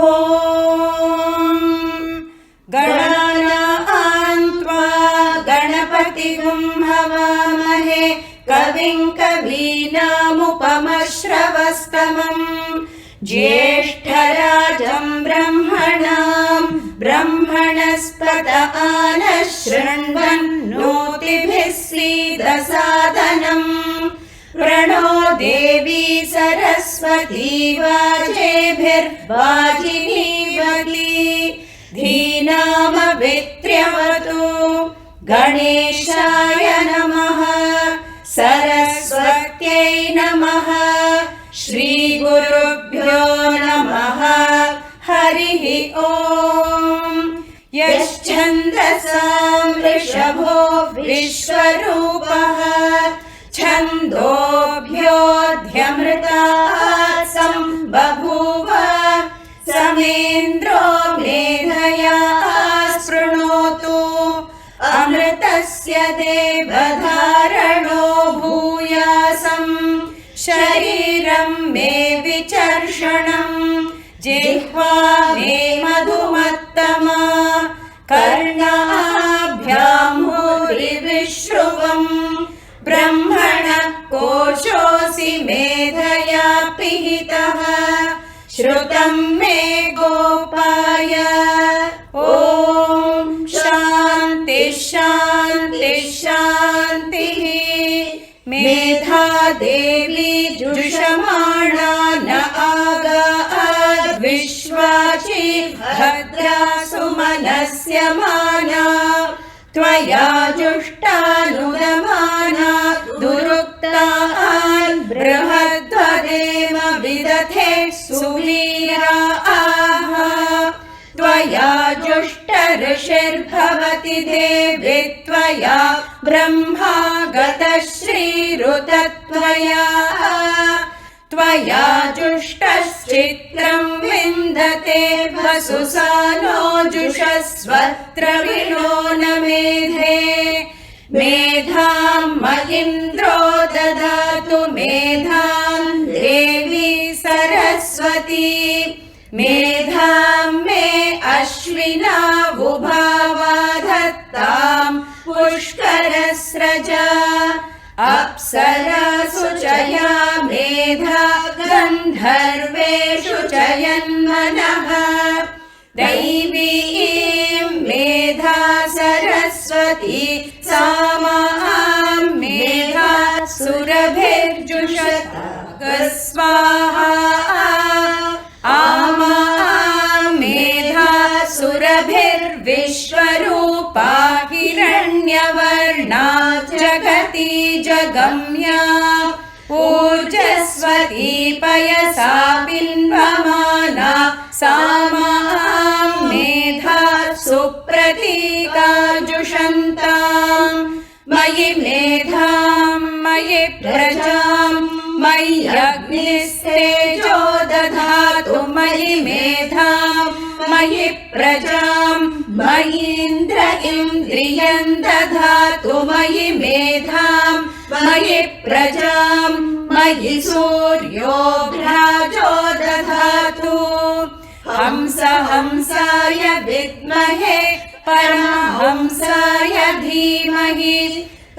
ॐ गणानां त्वा गणपतिगुं हवामहे कविं कवीनामुपमश्रवस्तमम् ज्येष्ठराजं ब्रह्मणस्पत आनः शृण्वन्नोतिभिः सीदसादनम् प्रणो देवी सरस्वती वाजेभिर्वाजिनीवती धीनामवित्र्यवतु गणेशाय नमः सरस्वत्यै नमः श्रीगुरुभ्यो नमः हरिः ॐ यश्छन्दसां वृषभो विश्वरूपः छन्दोभ्योऽध्यमृतात् सम्बभूव समेन्द्रो मेधया स्पृणोतु अमृतस्य देवधारणो भूयासम् शरीरं मे विचर्षणम् जिह्वा मे मधुमत्तमा कर्णाभ्यां भूरिविश्रुवम् ब्रह्मणः कोशोऽसि मेधया पिहितः श्रुतं मे गोपाय ॐ शान्ति शान्ति शान्तिः मेधा देवी जुषमाणा न आगाद्विश्वाची भद्रा सुमनस्य माना त्वया जुष्टानुदमाना दुरुक्तान् बृहद्वदेम विदधे सुवीराः त्वया जुष्ट ऋषिर्भवति देवी त्वया ब्रह्मा गतः श्रीरुतत्वया त्वया जुष्टश्चित्रं विन्दते वसुसानो जुषस्वत्र विनो न मेधे मेधां महीन्द्रो ददातु मेधां देवी सरस्वती मेधां मे अश्विना वुभावा धत्तां पुष्करस्रजा अप्सरासु च या मेधा गन्धर्वेषु च यन्मनः दैवीं मेधा सरस्वती सा मां मेधा सुरभिर्जुषत स्वाहा आमा मेधा सुरभिर्विश्वरूपा हिरण्यवर्णा जगति जगम्या ऊर्जस्वती पयसा बिन्वमाना सा मां मेधा सुप्रतीकाजुषन्ताम् मयि मेधां मयि प्रजां मय्यग्निस्तेजो दधातु मयि मेधां मयि प्रजां मयीन्द्र इन्द्रियं दधातु मयि मेधां मयि प्रजां मयि सूर्यो भ्राजो दधातु हंस हंसाय विद्महे परमहंसाय धीमहि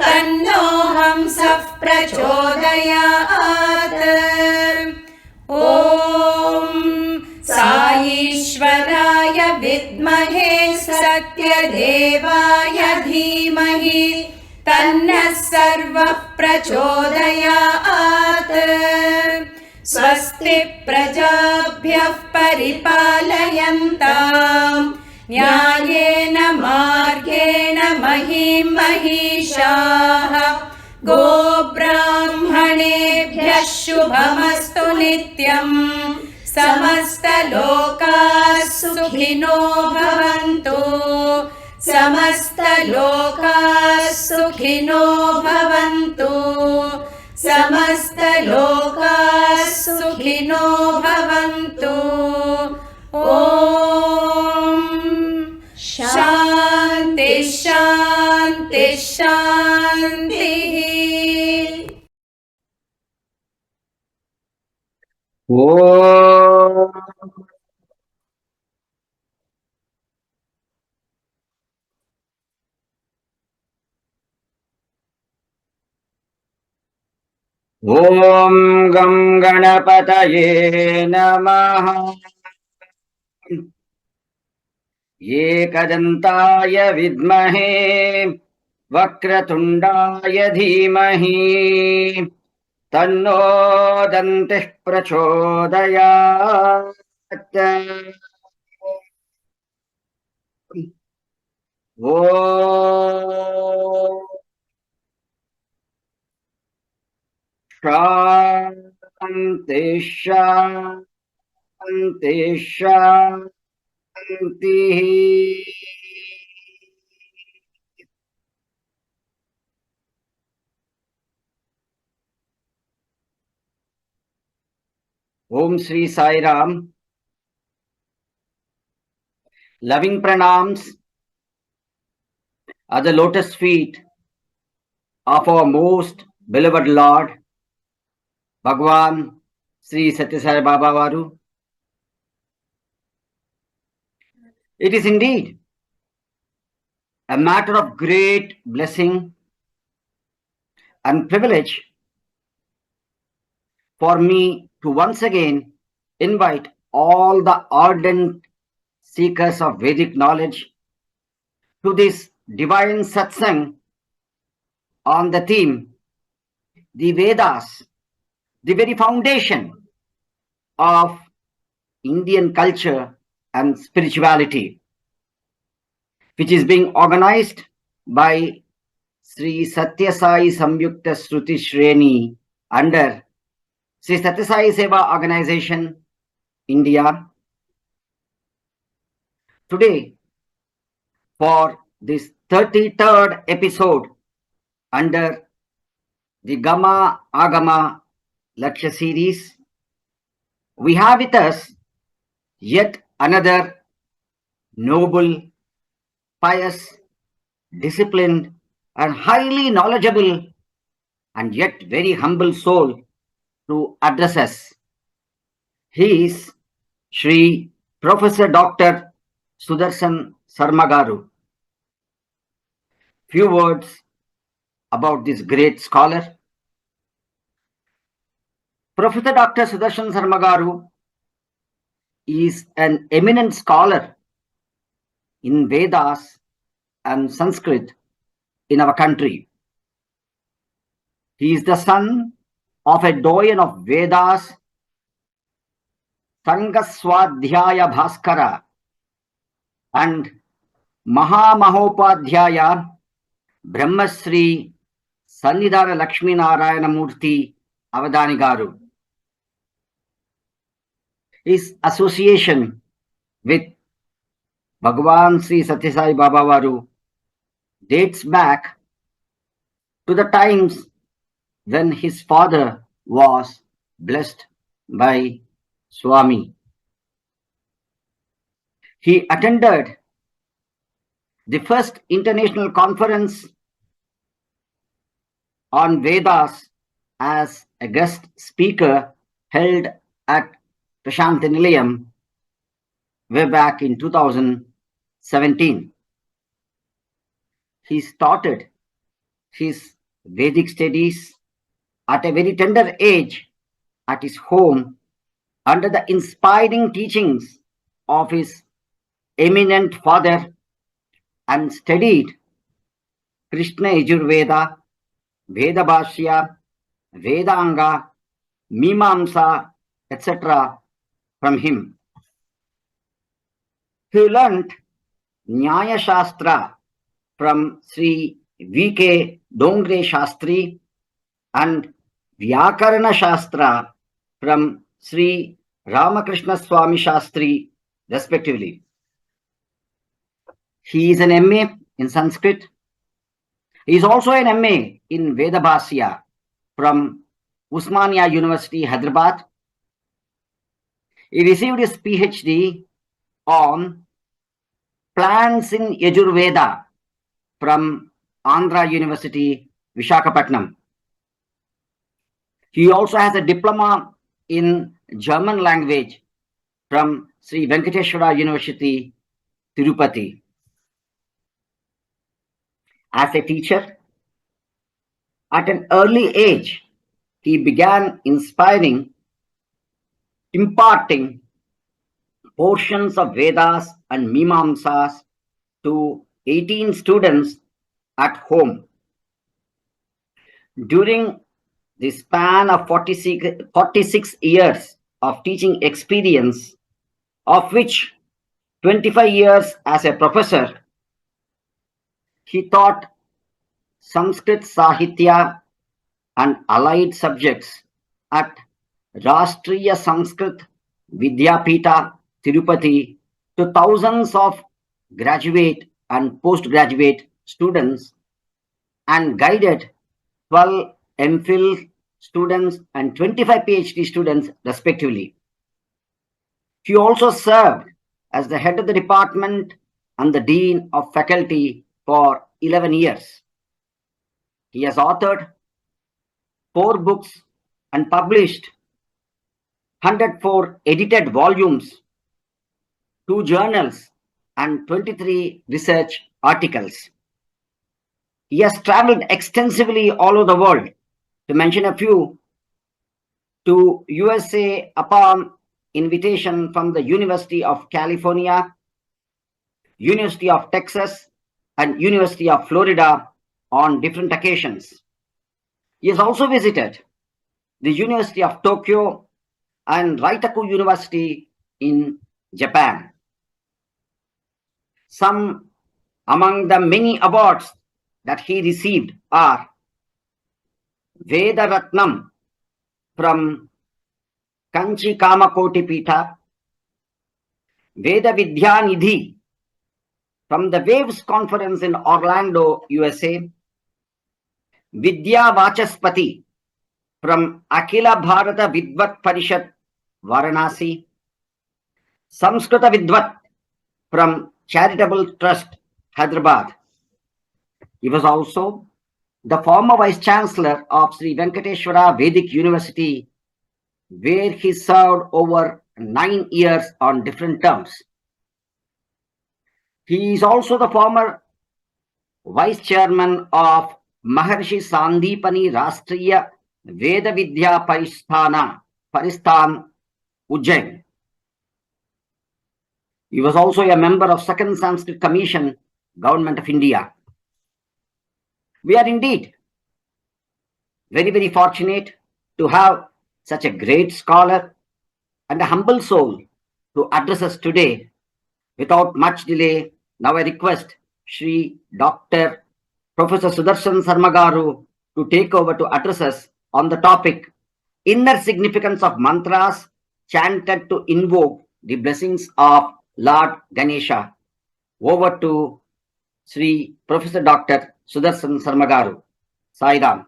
तन्नो हंसः प्रचोदयात् ॐ साईश्वराय विद्महे सत्यदेवाय धीमहि तन्नः सर्वः प्रचोदयात् स्वस्ति प्रजाभ्यः परिपालयन्ताम् न्यायेन मार्गेण महीं महिषाः गोब्राह्मणेभ्यः शुभमस्तु नित्यम् समस्तलोकाः सुखिनो भवन्तु समस्तलोकाः सुखिनो भवन्तु समस्तलोकाः सुखिनो भवन्तु ॐ शान्ति शान्ति शान्तिः ॐ ॐ गं गणपतये नमः। एकदन्ताय विद्महे वक्रतुण्डाय धीमहि तन्नो दन्तिः प्रचोदयात्। ॐ शान्ति शान्ति शान्तिः। Om Sri Sai Ram. Loving pranams at the lotus feet of our most beloved Lord, Bhagwan Sri Sathya Sai Baba Varu. It is indeed a matter of great blessing and privilege for me to once again invite all the ardent seekers of Vedic knowledge to this divine satsang on the theme, the Vedas, the very foundation of Indian culture and spirituality, which is being organized by Sri Sathya Sai Samyukta Shruti Shreni under Sri Sathya Sai Seva Organization, India. Today, for this 33rd episode under the Gama Agama lecture series, we have with us yet another noble, pious, disciplined, and highly knowledgeable and yet very humble soul to address us. He is Sri Professor Dr. Sudarsana Sarma Garu. Few words about this great scholar. Professor Dr. Sudarsana Sarma Garu is an eminent scholar in Vedas and Sanskrit in our country. He is the son of a doyen of Vedas, Sangaswadhyaya Bhaskara, and Mahamahopadhyaya, Brahmasri, Sannidhanam Lakshminarayana Murty, Avadhani Garu. His association with Bhagwan Sri Sathya Sai Baba Varu dates back to the times when his father was blessed by Swami. He attended the first international conference on Vedas as a guest speaker held at Prasanthi Nilayam way back in 2017. He started his Vedic studies at a very tender age at his home under the inspiring teachings of his eminent father and studied Krishna Yajurveda, Veda Bhashya, Vedanga, Mimamsa, etc. from him. He learnt Nyaya Shastra from Sri V.K. Dongre Shastri and Vyakarana Shastra from Sri Ramakrishna Swami Shastri, respectively. He is an MA in Sanskrit. He is also an MA in Veda Bhashya from Osmania University, Hyderabad. He received his Ph.D. on plants in Yajurveda from Andhra University, Visakhapatnam. He also has a diploma in German language from Sri Venkateswara University, Tirupati. As a teacher, at an early age, he began imparting portions of Vedas and Mimamsas to 18 students at home. During the span of 46 years of teaching experience, of which 25 years as a professor, he taught Sanskrit Sahitya and allied subjects at Rashtriya Sanskrit Vidyapita Tirupati to thousands of graduate and postgraduate students, and guided 12 MPhil students and 25 PhD students respectively. He also served as the head of the department and the dean of faculty for 11 years. He has authored 4 books and published 104 edited volumes, 2 journals, and 23 research articles. He has traveled extensively all over the world. To mention a few, to USA upon invitation from the University of California, University of Texas, and University of Florida on different occasions. He has also visited the University of Tokyo and Raitaku University in Japan. Some among the many awards that he received are Veda Ratnam from Kanchi Kamakoti Pitha, Veda Vidyanidhi from the Waves Conference in Orlando, USA, Vidya Vachaspati from Akhila Bharata Vidvat Parishad, Varanasi, Samskrita Vidvat from Charitable Trust, Hyderabad. He was also the former Vice Chancellor of Sri Venkateswara Vedic University, where he served over 9 years on different terms. He is also the former Vice Chairman of Maharshi Sandipani Rashtriya Veda Vidya Paristan, Ujjain. He was also a member of Second Sanskrit Commission, Government of India. We are indeed very, very fortunate to have such a great scholar and a humble soul to address us today. Without much delay, now I request Sri Dr. Professor Sudarsana Sarma Garu to take over to address us on the topic Inner Significance of Mantras Chanted to Invoke the Blessings of Lord Ganesha. Over to Sri Professor Dr. Sudarsana Sarma Garu. Sannidhanam.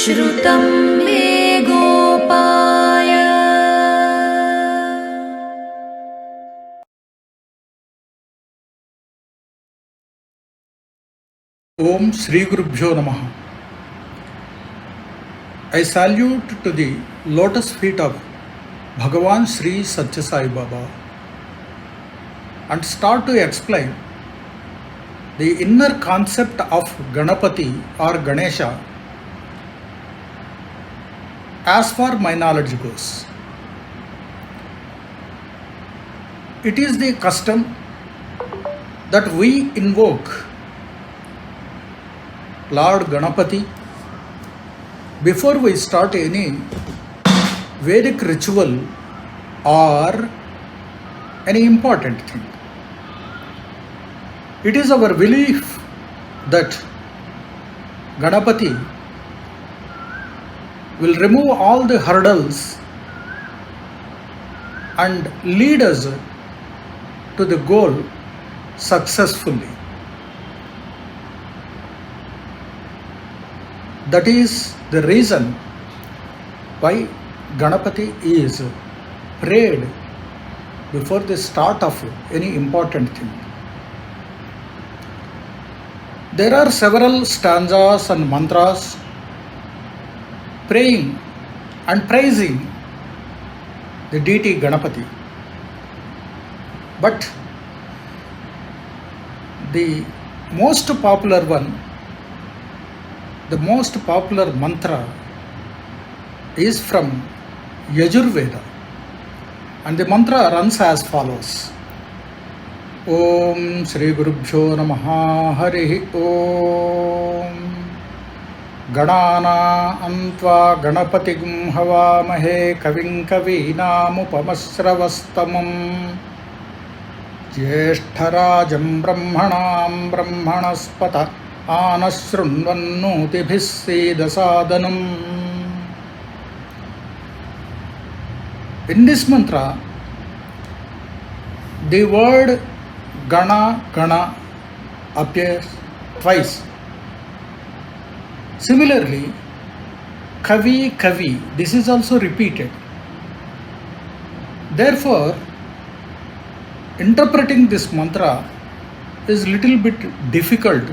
श्रुतं मे गोपाय Om Sri Gurubhyo Namaha. I salute to the lotus feet of Bhagavan Sri Sathya Sai Baba and start to explain the inner concept of Ganapati or Ganesha as far my knowledge goes. It is the custom that we invoke Lord Ganapati, before we start any Vedic ritual or any important thing, it is our belief that Ganapati will remove all the hurdles and lead us to the goal successfully. That is the reason why Ganapati is prayed before the start of any important thing. There are several stanzas and mantras praying and praising the deity Ganapati. But the most popular one, the most popular mantra is from Yajurveda, and the mantra runs as follows. Om Shri Gurubhyo Namaha Harihi Om Ganana Antva Ganapatigum Havamahe Kavim Kavinamupamashravastamam Jyeshtarajam Brahmanam Brahmanaspata Anashrunvannutibhissedasadanam. In this mantra, the word Gana Gana appears twice. Similarly, Kavi Kavi, this is also repeated. Therefore, interpreting this mantra is little bit difficult.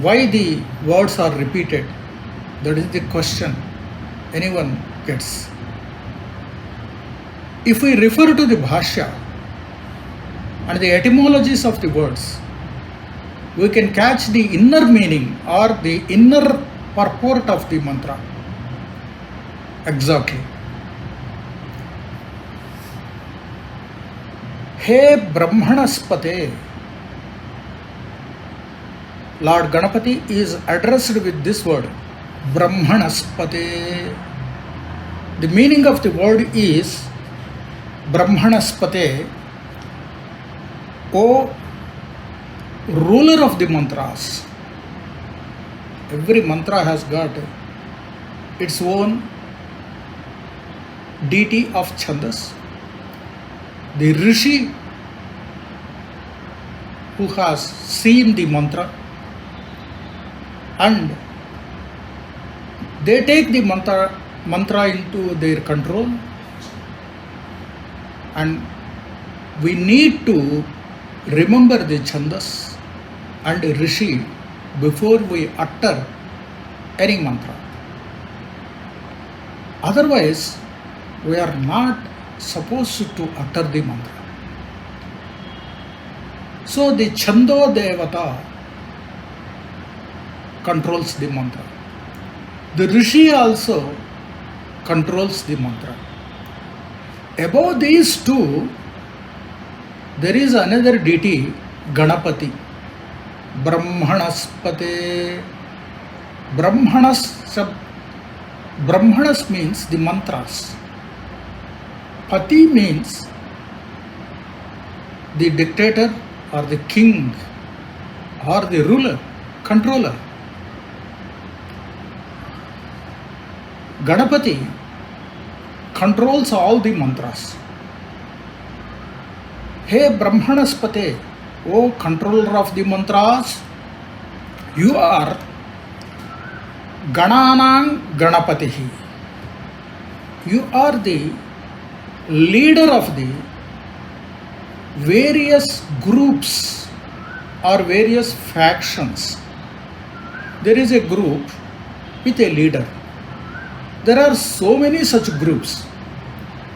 Why the words are repeated? That is the question anyone gets. If we refer to the Bhashya and the etymologies of the words, we can catch the inner meaning or the inner purport of the mantra. Exactly. He Brahmanaspate, Lord Ganapati is addressed with this word, Brahmanaspate. The meaning of the word is Brahmanaspate, O ruler of the mantras. Every mantra has got its own deity of Chandas. The Rishi who has seen the mantra, and they take the mantra into their control, and we need to remember the Chandas and Rishi before we utter any mantra. Otherwise, we are not supposed to utter the mantra. So the Chando Devata controls the mantra. The Rishi also controls the mantra. Above these two, there is another deity, Ganapati, Brahmanaspate. Brahmanas means the mantras. Pati means the dictator or the king or the ruler, controller. Ganapati controls all the mantras. Hey Brahmanaspate, O controller of the mantras, you are Gananang Ganapatihi. You are the leader of the various groups or various factions. There is a group with a leader. There are so many such groups,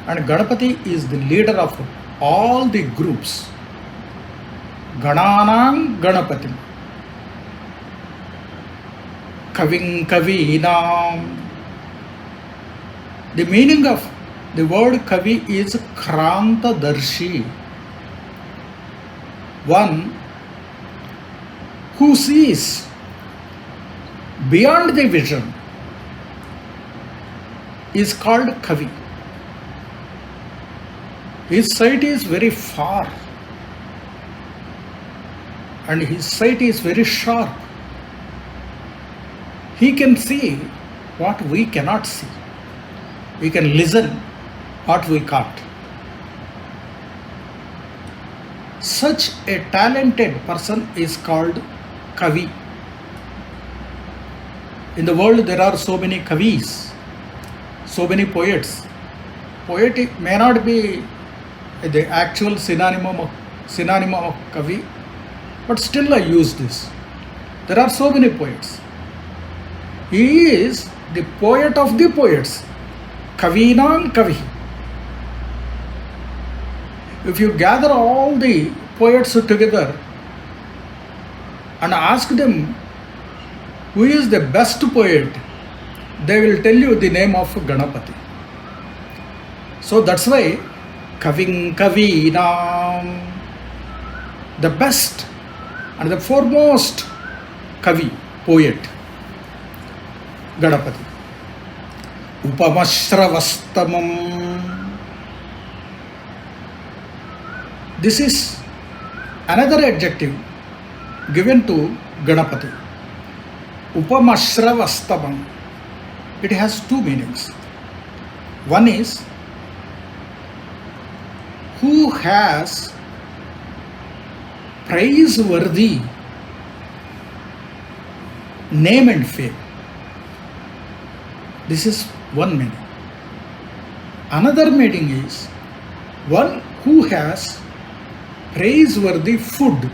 and Ganapati is the leader of all the groups. Gananang Ganapati. Kavim Kavinam. The meaning of the word Kavi is Kranta Darshi, one who sees beyond the vision is called Kavi. His sight is very far and his sight is very sharp. He can see what we cannot see. We can listen what we can't. Such a talented person is called Kavi. In the world there are so many Kavis, so many poets. Poet may not be the actual synonym of Kavi, but still I use this. There are so many poets. He is the poet of the poets. Kavinam Kavi. If you gather all the poets together and ask them who is the best poet, they will tell you the name of Ganapati. So that's why Kaving Kavinam, the best and the foremost Kavi, poet, Ganapati. Upamashravastamam. This is another adjective given to Ganapati. Upamashravastamam. It has two meanings. One is who has praiseworthy name and fame. This is one meaning. Another meaning is one who has praiseworthy food.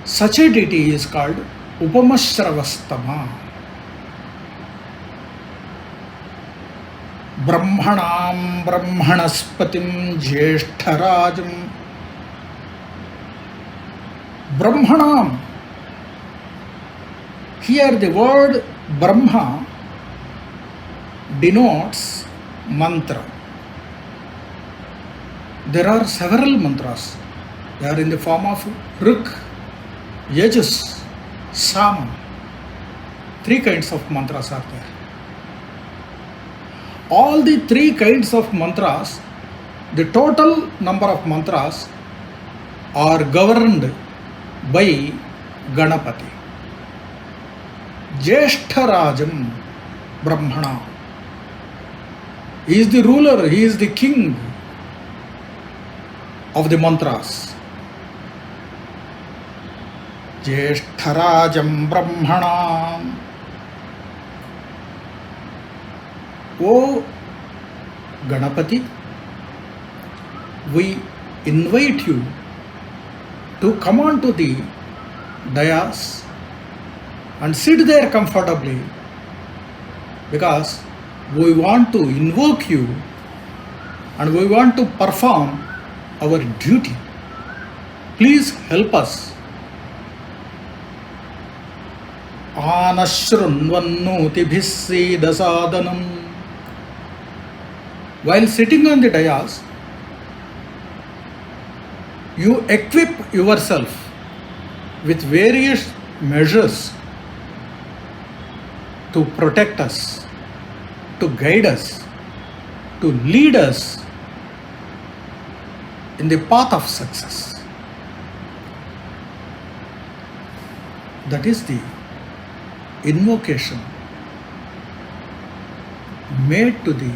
Such a deity is called Upamashravastama. Brahmanam Brahmanaspatim Jeshtarajam. Brahmanam. Here the word Brahma denotes mantra. There are several mantras. They are in the form of Rik, Yajus, Sam. Three kinds of mantras are there. All the three kinds of mantras, the total number of mantras are governed by Ganapati. Jeshtarajam Brahmana. He is the ruler, he is the king of the mantras. Jeshtarajam Brahmana. O Ganapati, we invite you to come on to the dais and sit there comfortably, because we want to invoke you and we want to perform our duty. Please help us. Anashrunvannuti bhissidasadanam. While sitting on the dais, you equip yourself with various measures to protect us, to guide us, to lead us in the path of success. That is the invocation made to the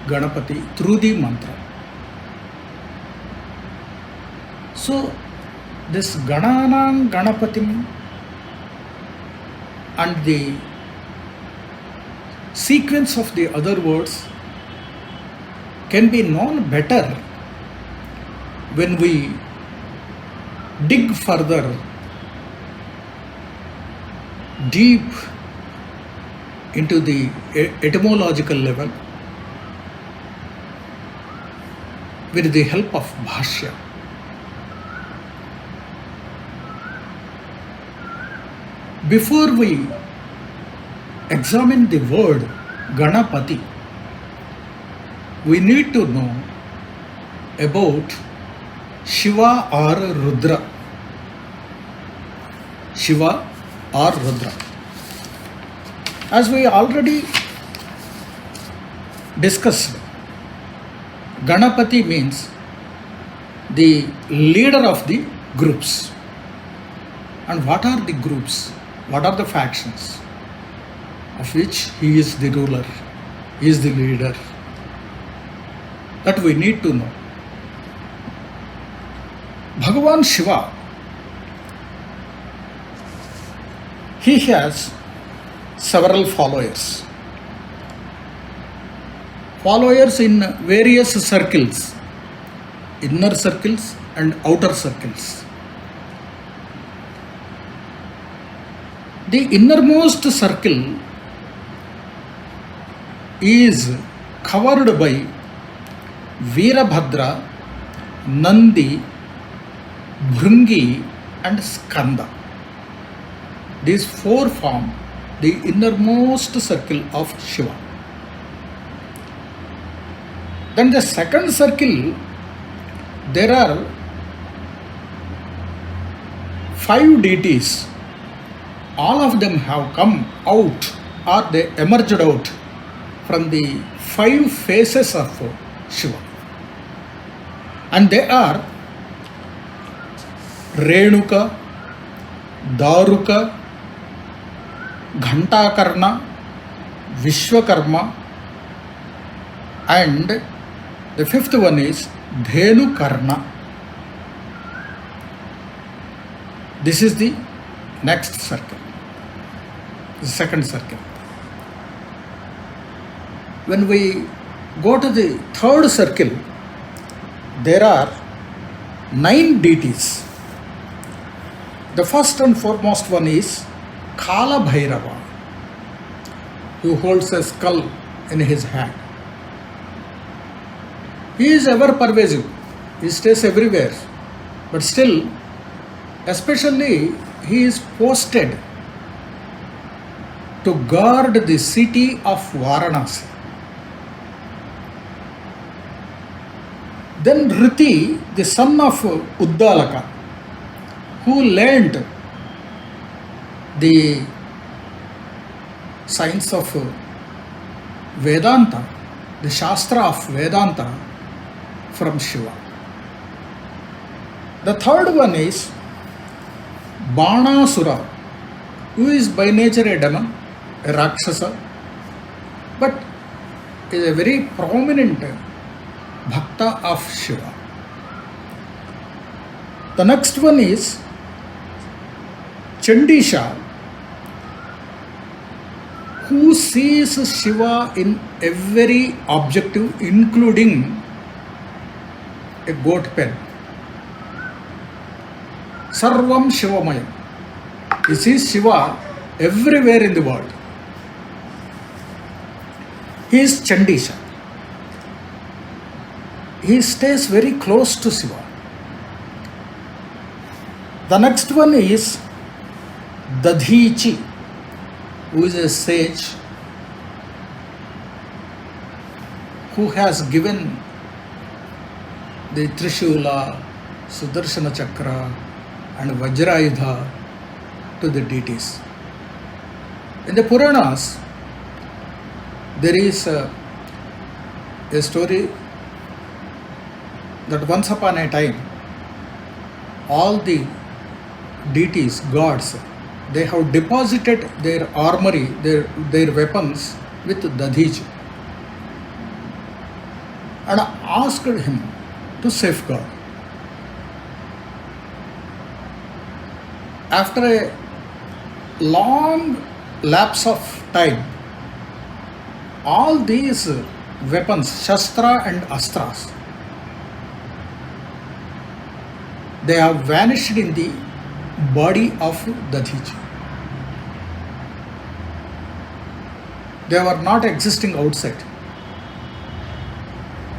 Ganapati through the mantra. So this Gananam Ganapatim and the sequence of the other words can be known better when we dig further deep into the etymological level with the help of Bhashya. Before we examine the word Ganapati, we need to know about Shiva or Rudra. Shiva or Rudra. As we already discussed, Ganapati means the leader of the groups. And what are the groups? What are the factions of which he is the ruler, he is the leader? That we need to know. Bhagavan Shiva, he has several followers. Followers in various circles, inner circles and outer circles. The innermost circle is covered by Veerabhadra, Nandi, Bhringi and Skanda. These four form the innermost circle of Shiva. Then the second circle, there are 5 deities. All of them have come out, or they emerged out from the 5 faces of Shiva. And they are Renuka, Daruka, Ghantakarna, Vishwakarma, and the 5th one is Dhenukarna. This is the next circle, the second circle. When we go to the third circle, there are 9 deities. The first and foremost one is Kala Bhairava, who holds a skull in his hand. He is ever pervasive, he stays everywhere, but still, especially, he is posted to guard the city of Varanasi. Then Riti, the son of Uddalaka, who learned the science of Vedanta, the Shastra of Vedanta from Shiva. The third one is Banasura, who is by nature a demon, a Rakshasa, but is a very prominent Bhakta of Shiva. The next one is Chandisha, who sees Shiva in every objective, including a goat pen. Sarvam Shivamayam. He sees Shiva everywhere in the world. He is Chandisha. He stays very close to Shiva. The next one is Dadhichi, who is a sage who has given the Trishula, Sudarshana Chakra and Vajrayudha to the deities. In the Puranas, there is a story that once upon a time, all the deities, gods, they have deposited their armory, their weapons with Dadhiji and asked him to safeguard. After a long lapse of time, all these weapons, Shastra and Astras, they have vanished in the body of Dadhiji. They were not existing outside.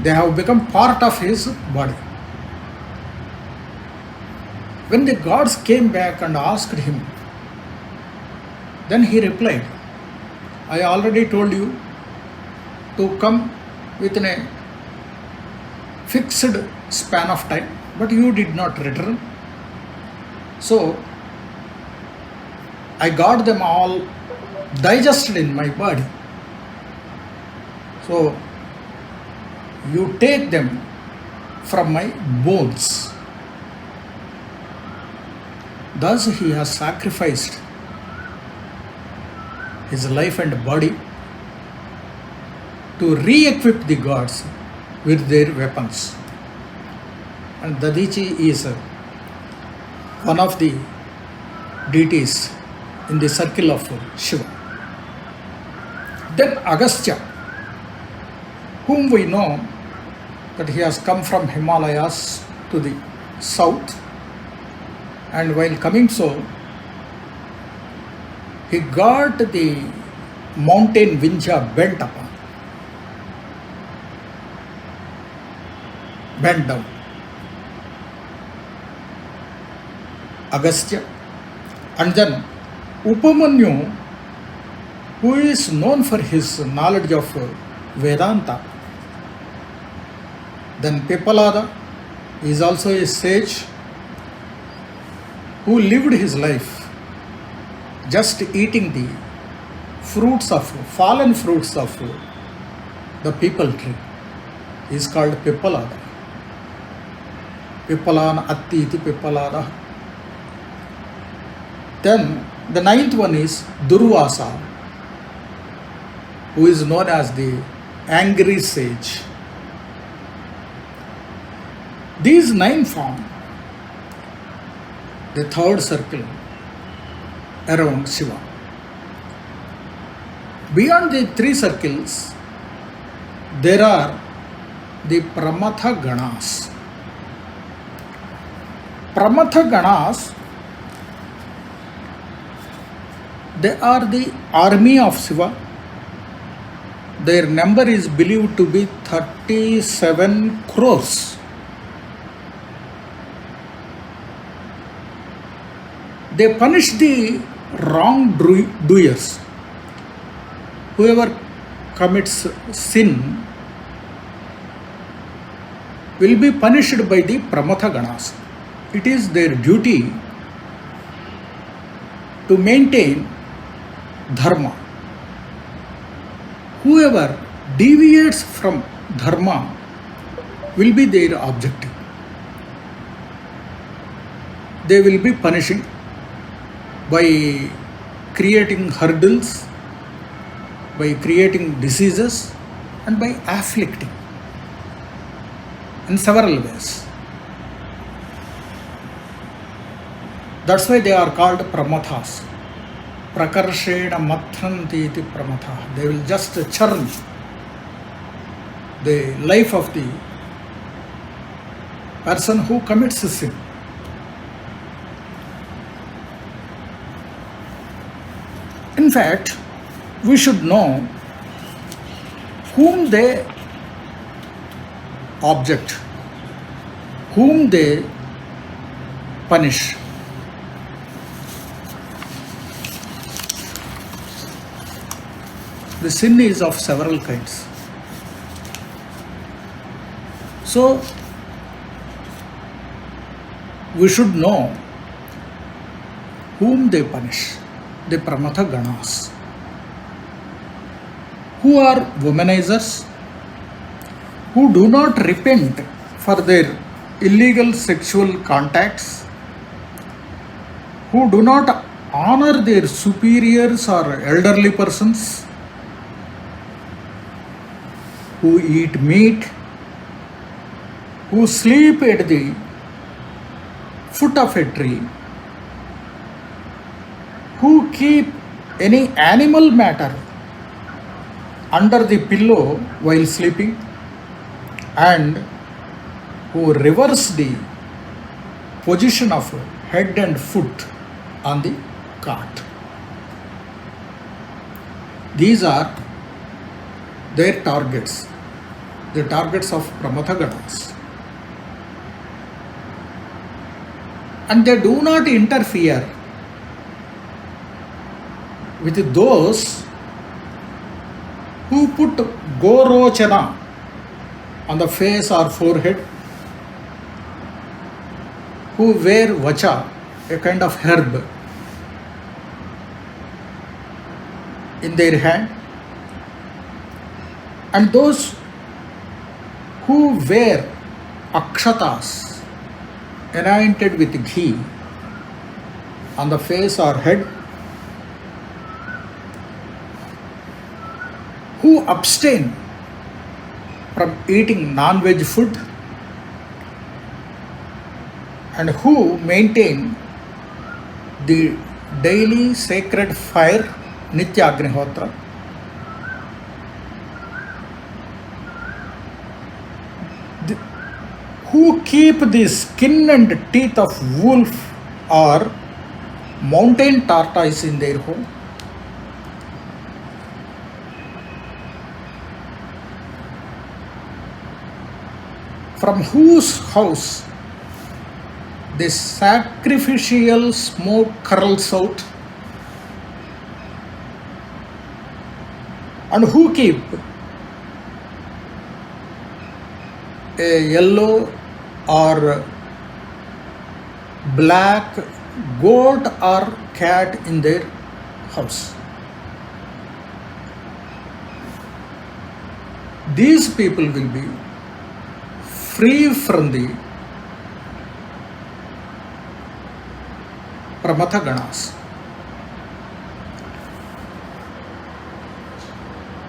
They have become part of his body. When the gods came back and asked him, then he replied, I already told you to come within a fixed span of time. but you did not return. So I got them all digested in my body. So you take them from my bones. Thus he has sacrificed his life and body to re-equip the gods with their weapons. And Dadichi is one of the deities in the circle of Shiva. Then Agastya, whom we know that he has come from Himalayas to the south, and while coming so, he got the mountain Vindhya bent down. Agastya, and then Upamanyu, who is known for his knowledge of Vedanta. Then Pepalada is also a sage who lived his life just eating the fallen fruits of the people tree. He is called Pepalada. Pepalana Atti iti Pepalada. Then the ninth one is Durvasa, who is known as the angry sage. These 9 form the third circle around Shiva. Beyond the 3 circles, there are the Pramatha Ganas. Pramatha Ganas, they are the army of Shiva. Their number is believed to be 37 crores. They punish the wrongdoers. Whoever commits sin will be punished by the Pramatha Ganas. It is their duty to maintain dharma. Whoever deviates from dharma will be their objective. They will be punishing by creating hurdles, by creating diseases, and by afflicting in several ways. That's why they are called Pramathas. Prakarshena Mathranti iti Pramatha. They will just churn the life of the person who commits a sin. In fact, we should know whom they object, whom they punish. The sin is of several kinds. So, we should know whom they punish. The Pramatha Ganas, who are womanizers, who do not repent for their illegal sexual contacts, who do not honor their superiors or elderly persons, who eat meat, who sleep at the foot of a tree, who keep any animal matter under the pillow while sleeping, and who reverse the position of head and foot on the cart. These are their targets, the targets of Pramatha Ganas. And they do not interfere with those who put Gorochana on the face or forehead, who wear vacha, a kind of herb, in their hand, and those who wear akshatas, anointed with ghee, on the face or head, who abstain from eating non-veg food, and who maintain the daily sacred fire, Nitya Agnihotra, who keep the skin and teeth of wolf or mountain tortoise in their home, from whose house the sacrificial smoke curls out, and who keep a yellow or black goat or cat in their house. These people will be free from the Pramatha Ganas.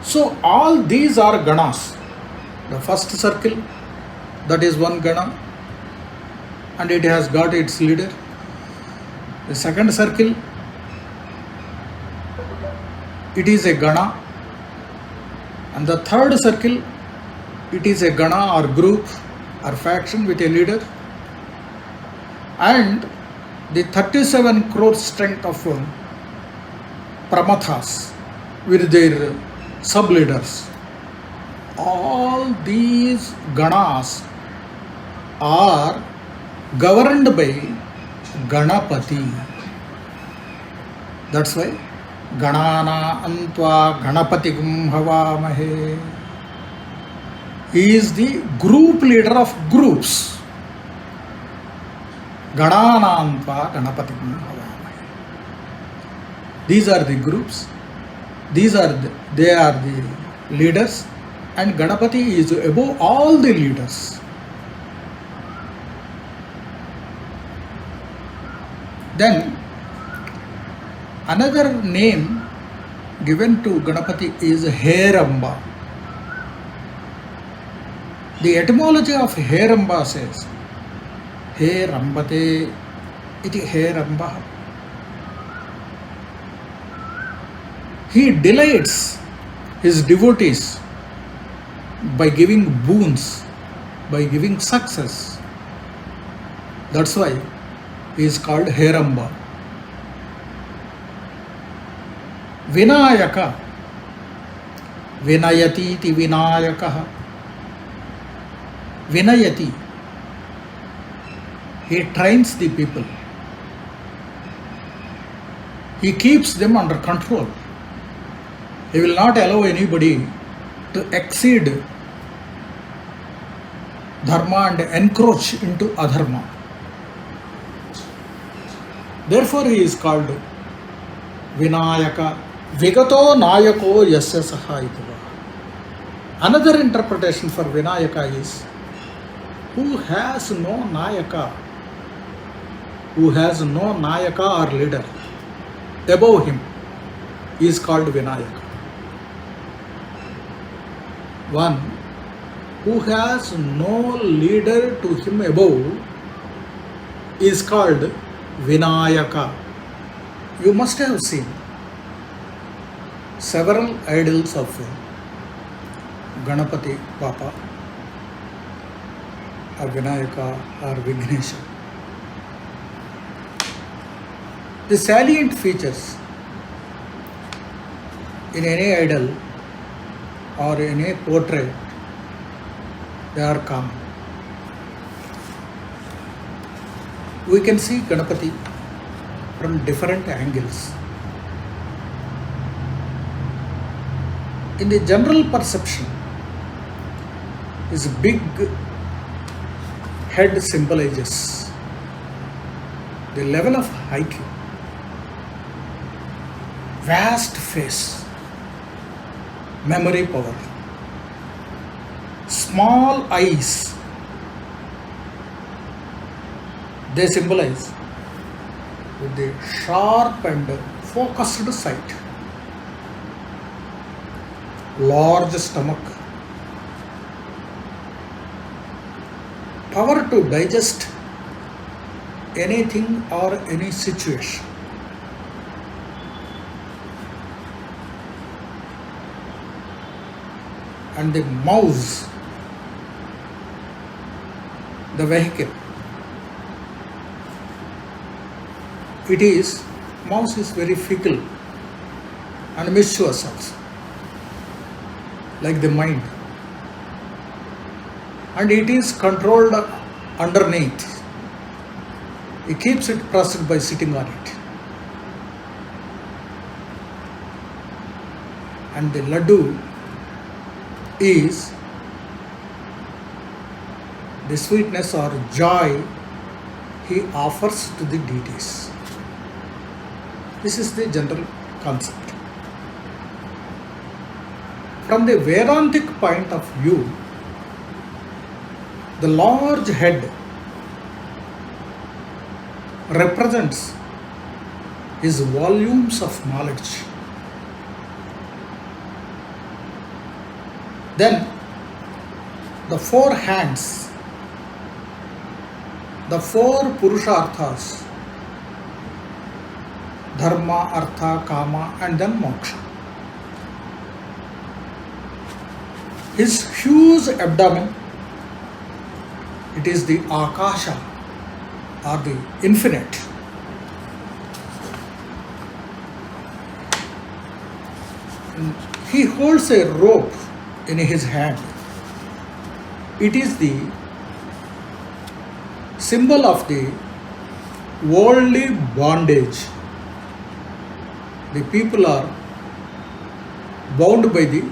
So all these are Ganas. The first circle, that is one Gana, and it has got its leader. The second circle, it is a Gana, and the third circle, it is a Gana or group or faction with a leader, and the 37 crore strength of Pramathas with their sub-leaders. All these Ganas are governed by Ganapati. That's why Ganana Antva Ganapatigum Havamahe. He is the group leader of groups. Ganana Antva Ganapatigum Havamahe. These are the groups. They are the leaders, and Ganapati is above all the leaders. Then another name given to Ganapati is Heramba. The etymology of Heramba says, He Rambate iti Heramba. He delights his devotees by giving boons, by giving success. That's why he is called Heramba. Vinayaka, Vinayati iti Vinayakaha. Vinayati, he trains the people. He keeps them under control. He will not allow anybody to exceed dharma and encroach into adharma. Therefore he is called Vinayaka. Vigato Nayako Yasya Sahayitava. Another interpretation for Vinayaka is who has no Nayaka, who has no Nayaka or leader above him, is called Vinayaka. One who has no leader to him above is called Vinayaka. You must have seen several idols of Ganapati Bappa or Vinayaka or Vignesha. The salient features in any idol or in a portrait, they are common. We can see Ganapati from different angles. In the general perception, his big head symbolizes the level of IQ, vast face, memory power, small eyes, they symbolize with the sharp and focused sight, large stomach, power to digest anything or any situation. And the mouse, the vehicle, mouse is very fickle and mischievous also, like the mind, and it is controlled underneath. It keeps it pressed by sitting on it. And the laddu is the sweetness or joy he offers to the deities. This is the general concept. From the Vedantic point of view, the large head represents his volumes of knowledge. Then the four hands, the four Purusharthas, Dharma, Artha, Kama, and then Moksha. His huge abdomen, it is the Akasha or the infinite. And he holds a rope in his hand. It is the symbol of the worldly bondage. The people are bound by the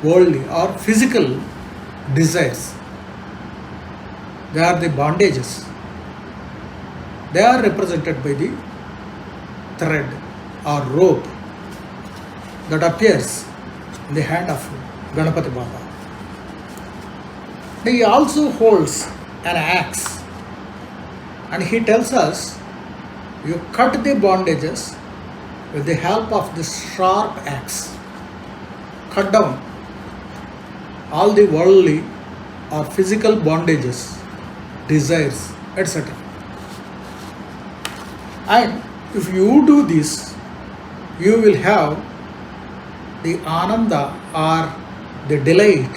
worldly or physical desires. They are the bondages. They are represented by the thread or rope that appears in the hand of Ganapati Baba. He also holds an axe, and he tells us, you cut the bondages with the help of this sharp axe. Cut down all the worldly or physical bondages, desires, etc. And if you do this, you will have the ananda or the delight,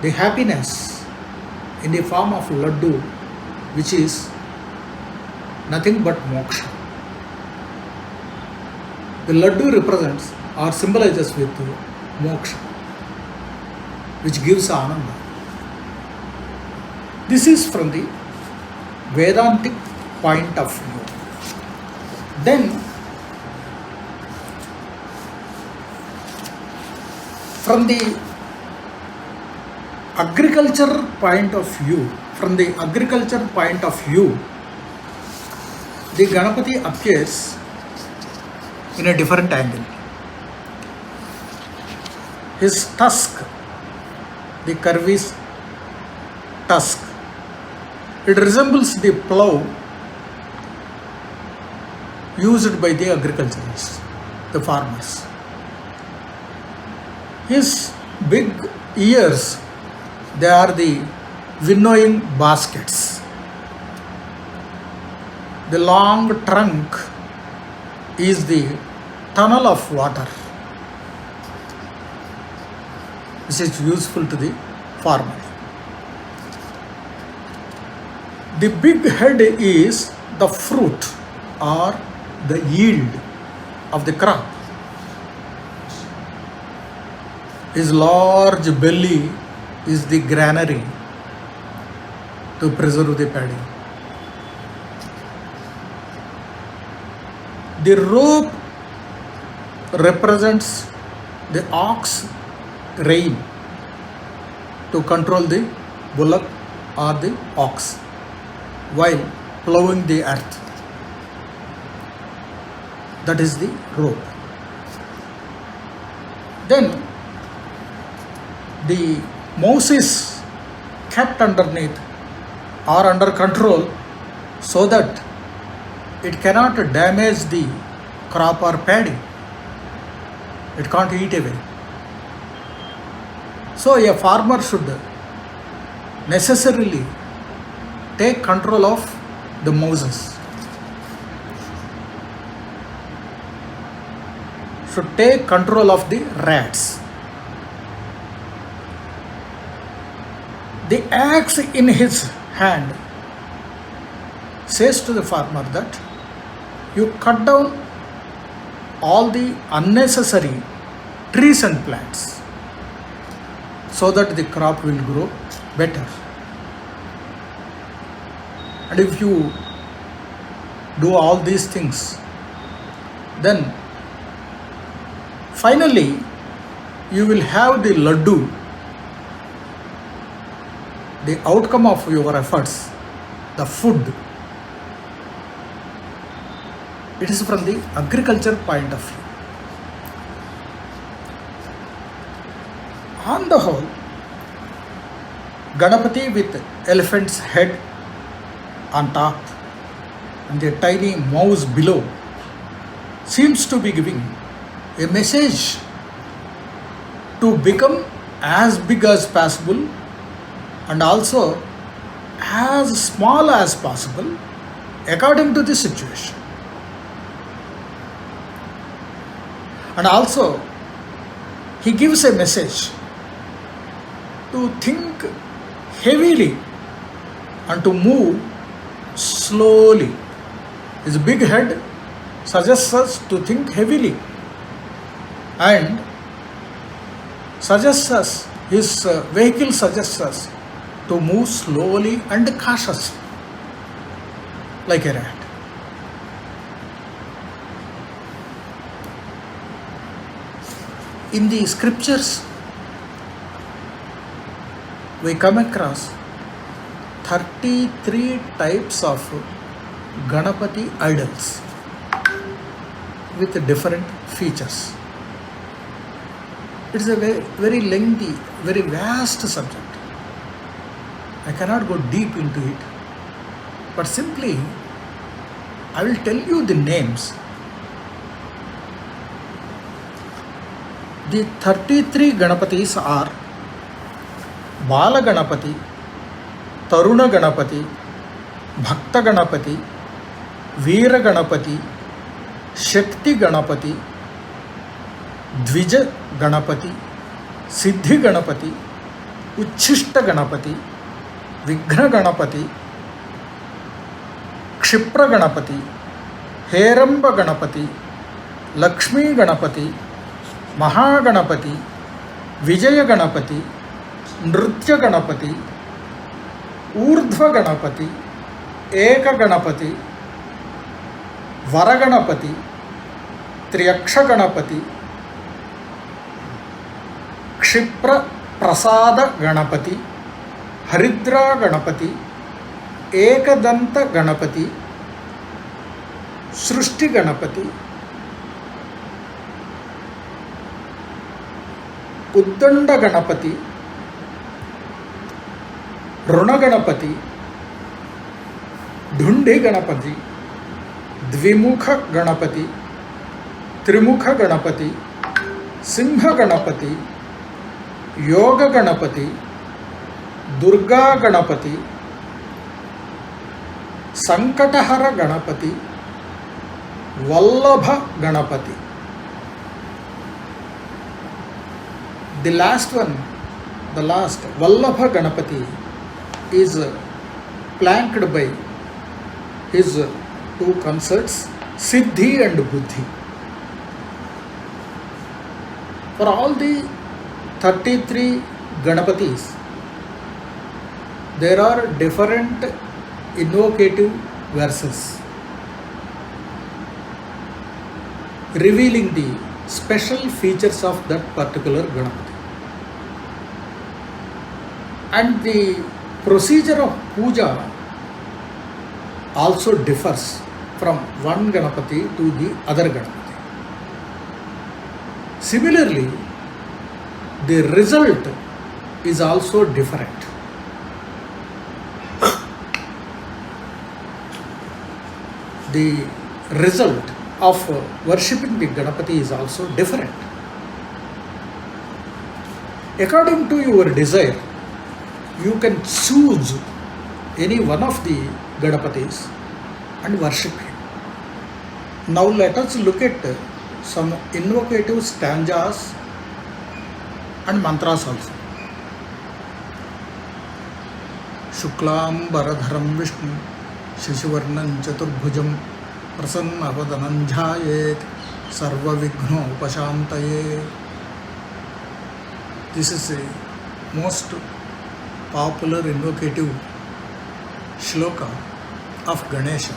the happiness in the form of laddu, which is nothing but moksha. The laddu represents or symbolizes with moksha, which gives ananda. This is from the Vedantic point of view. Then, from the agriculture point of view, the Ganapati appears in a different angle. His tusk, the curvy tusk, it resembles the plough used by the agriculturists, the farmers. His big ears, they are the winnowing baskets. The long trunk is the tunnel of water, which is useful to the farmer. The big head is the fruit or the yield of the crop. His large belly is the granary to preserve the paddy. The rope represents the ox rein to control the bullock or the ox, while plowing the earth. That is the rope. Then the mouse is kept underneath or under control so that it cannot damage the crop or paddy. It can't eat away. So a farmer should necessarily take control of the mouses, should take control of the rats. The axe in his hand says to the farmer that you cut down all the unnecessary trees and plants so that the crop will grow better. And if you do all these things, then finally you will have the laddu, the outcome of your efforts, the food. It is from the agriculture point of view. On the whole, Ganapati with elephant's head on top and the tiny mouse below seems to be giving a message to become as big as possible and also as small as possible according to the situation. And also he gives a message to think heavily and to move slowly. His big head suggests us to think heavily and suggests us, his vehicle suggests us to move slowly and cautiously like a rat. In the scriptures, we come across 33 types of Ganapati idols with different features. It is a very lengthy, very vast subject. I cannot go deep into it, but simply I will tell you the names. The 33 Ganapatis are Bala Ganapati, Taruna Ganapati, Bhakta Ganapati, Veera Ganapati, Shakti Ganapati, Dvija Ganapati, Siddhi Ganapati, Uchishta Ganapati, Vighna Ganapati, Kshipra Ganapati, Heramba Ganapati, Lakshmi Ganapati, Mahaganapati, Vijaya Ganapati, Nritya Ganapati, Urdhva Ganapati, Eka Ganapati, Varaganapati, Triyaksha Ganapati, Kshipra Prasada Ganapati, Haridra Ganapati, Ekadanta Ganapati, Srushti Ganapati, Uddanda Ganapati, Runa Ganapati, Dhundi Ganapati, Dvimukha Ganapati, Trimukha Ganapati, Simha Ganapati, Yoga Ganapati, Durga Ganapati, Sankatahara Ganapati, Vallabha Ganapati. The last, Vallabha Ganapati, is flanked by his two consorts, Siddhi and Buddhi. For all the 33 Ganapatis, there are different invocative verses revealing the special features of that particular Ganapati. And the procedure of puja also differs from one Ganapati to the other Ganapati. Similarly, the result is also different. The result of worshipping the Ganapati is also different. According to your desire, you can choose any one of the Ganapatis and worship him. Now let us look at some invocative stanzas and mantras also. Shuklam Baradharam Vishnu Shishivarnam Chaturbhujam Prasanna Jayet Sarva Vigno Upashantaye. This is a most popular invocative shloka of Ganesha.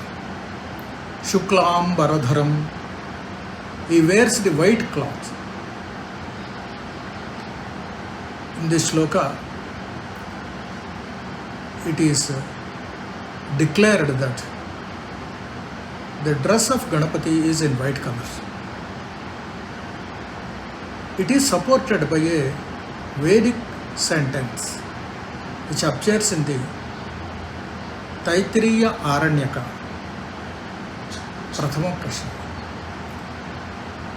Shuklam Baradharam. He wears the white cloth. In this shloka, it is declared that the dress of Ganapati is in white color. It is supported by a Vedic sentence which appears in the Taittiriya Aranyaka, Prathama Prashna.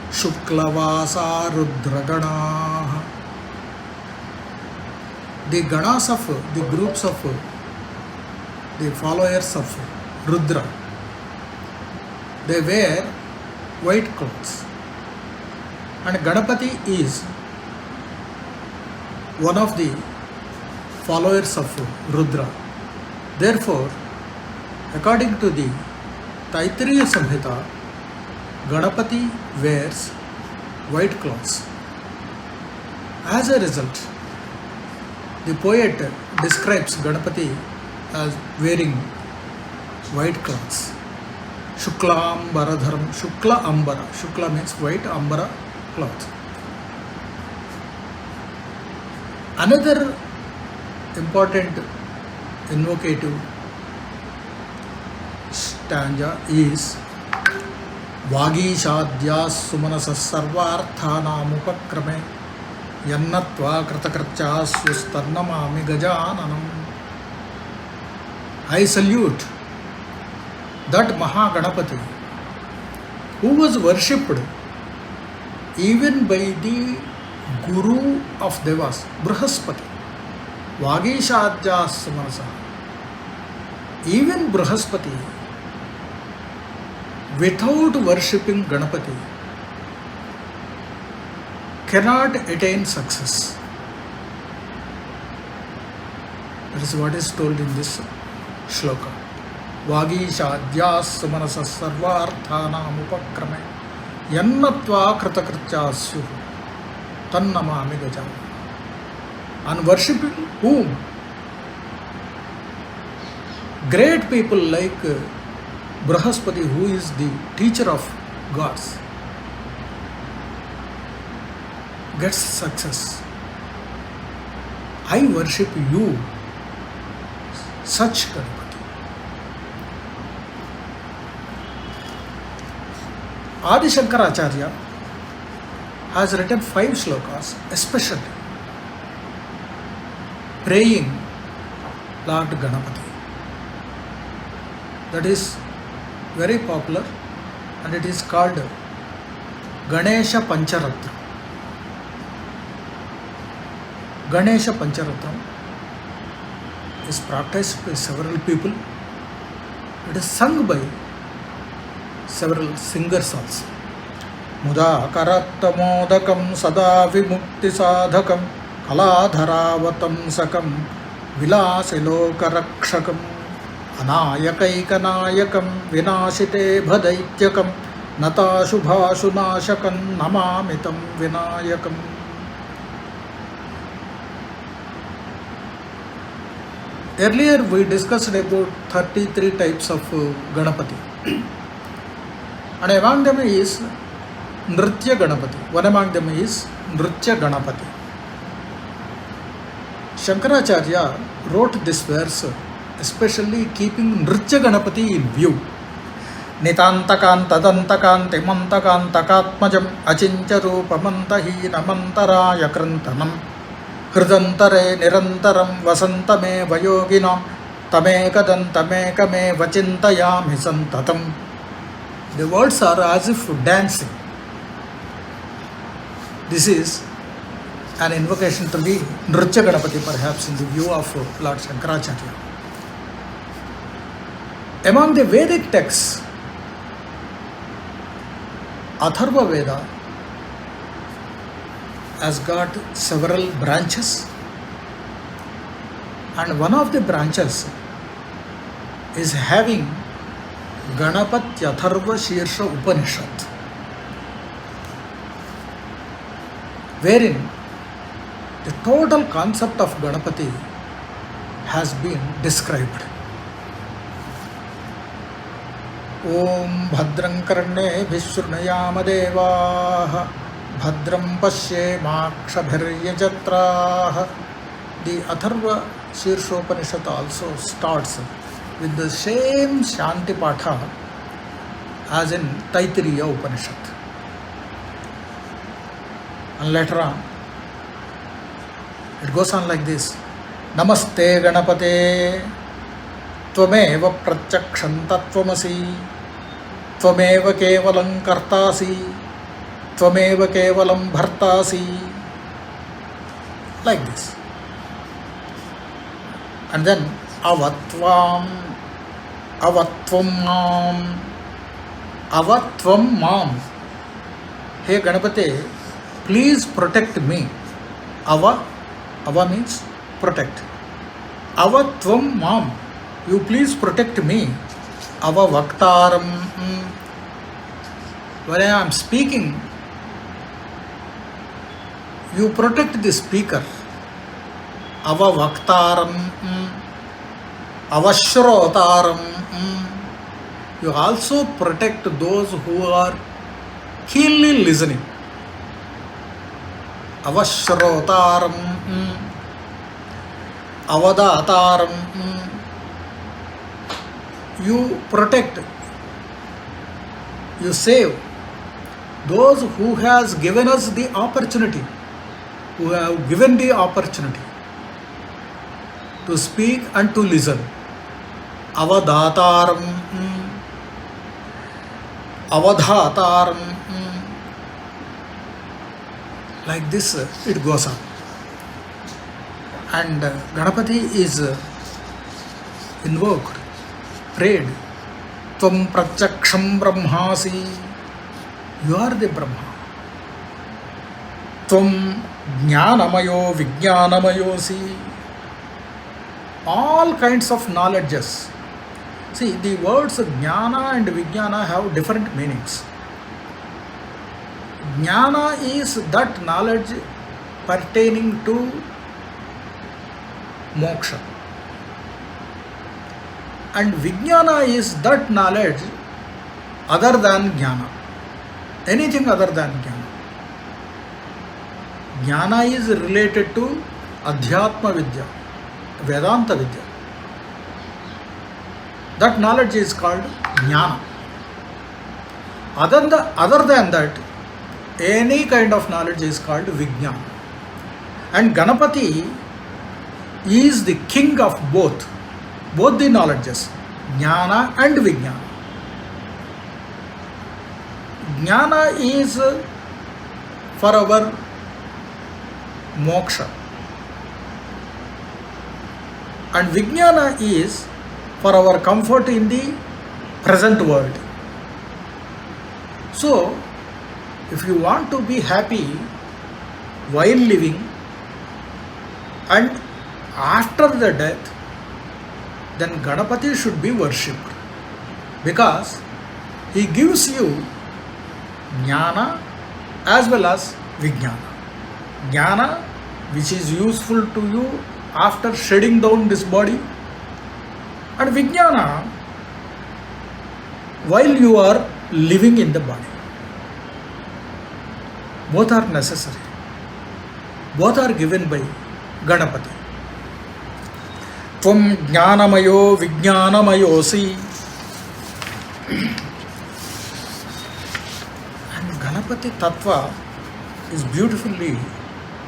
Shuklavasa Rudragana. The Ganas of the groups of the followers of Rudra, they wear white clothes, and Ganapati is one of the followers of Rudra. Therefore, according to the Taittiriya Samhita, Ganapati wears white clothes. As a result, the poet describes Ganapati as wearing white clothes. Shukla Ambaradharam, Shukla Ambara. Shukla means white, Ambara cloth. Another important invocative stanza is Vagishadya Sumanasa Sarvarthanam Upakrame Yannatva Kratakrachasya Stannamami Gajananam. I salute that Mahaganapati who was worshipped even by the Guru of Devas, Brahaspati. Vagishadya Sumanasa. Even Brahaspati, without worshipping Ganapati, cannot attain success. That is what is told in this shloka. Vagishadya Sumanasa Sarvarthanam Upakrame Yannatva Kratakrachasyu Tannamami Gajananam. And worshipping whom? Great people like Brahaspati, who is the teacher of gods, gets success. I worship you, such Ganapati. Adi Shankaracharya has written 5 shlokas, especially praying Lord Ganapati. That is very popular, and it is called Ganesha Pancharatna. Ganesha Pancharatna is practiced by several people. It is sung by several singers also. Muda Karattamodakam Sada Vimukti Sadhakam Kaladharavatam Sakam Vilasilokarakshakam Anayakaikanayakam Vinashite Bhadaityakam Nata Shubhashunashakam Namamitam Vinayakam. Earlier we discussed about 33 types of Ganapati. And among them is Nritya Ganapati. One among them is Nritya Ganapati. Shankaracharya wrote this verse especially keeping Nritya Ganapati in view. Nitantakan tadantakan timantakan takatmajam achincha rupamantahinamantaraya krantanam Hridantare nirantaram vasantame vayoginam tamekadantame vachintayami santatam. The words are as if dancing. This is an invocation to the Nritya Ganapati, perhaps in the view of Lord Shankaracharya. Among the Vedic texts, Atharva Veda has got several branches, and one of the branches is having Ganapati Atharva Shirsha Upanishad, wherein the total concept of Ganapati has been described. Om Bhadram Karne Vishurnayama Devaha Bhadram Pasye Makshabhiryajatra. The Atharva Shirshopanishad also starts with the same Shanti Patha as in Taittiriya Upanishad. And later on, it goes on like this. Namaste Ganapate Tvameva Pratyakshan Tattvamasi Tvameva Kevalam Kartasi Tvameva Kevalam Bhartasi. Like this. And then Avatvam Mam Avatvam Mam. Hey Ganapate, please protect me. Ava means protect. Avatvam Mam, you please protect me. Ava Vaktaram. When I am speaking, you protect the speaker. Ava Vaktaram. Avashrotaram. You also protect those who are keenly listening. Avashrotaram. Avadataram. You protect, you save those who has given us the opportunity, who have given the opportunity to speak and to listen. Avadataram. Avadhataram. Like this it goes on. And Ganapati is invoked, prayed. Tvam pratyaksham brahmasi. You are the Brahma. Tvam jnanamayo vijnanamayosi. All kinds of knowledges. See, the words jnana and vijnana have different meanings. Jnana is that knowledge pertaining to moksha. And vijnana is that knowledge other than jnana. Anything other than jnana. Jnana is related to Adhyatma Vidya, Vedanta Vidya. That knowledge is called jnana. Other than that, any kind of knowledge is called vijnana. And Ganapati is the king of both the knowledges, jnana and vijnana. Jnana is for our moksha, and vijnana is for our comfort in the present world. So, if you want to be happy while living and after the death, then Ganapati should be worshipped, because he gives you jnana as well as vijnana. Jnana, which is useful to you after shedding down this body, and vijnana while you are living in the body. Both are necessary. Both are given by Ganapati. Tvam jnanamayo vijnanamayosi. And Ganapati Tattva is beautifully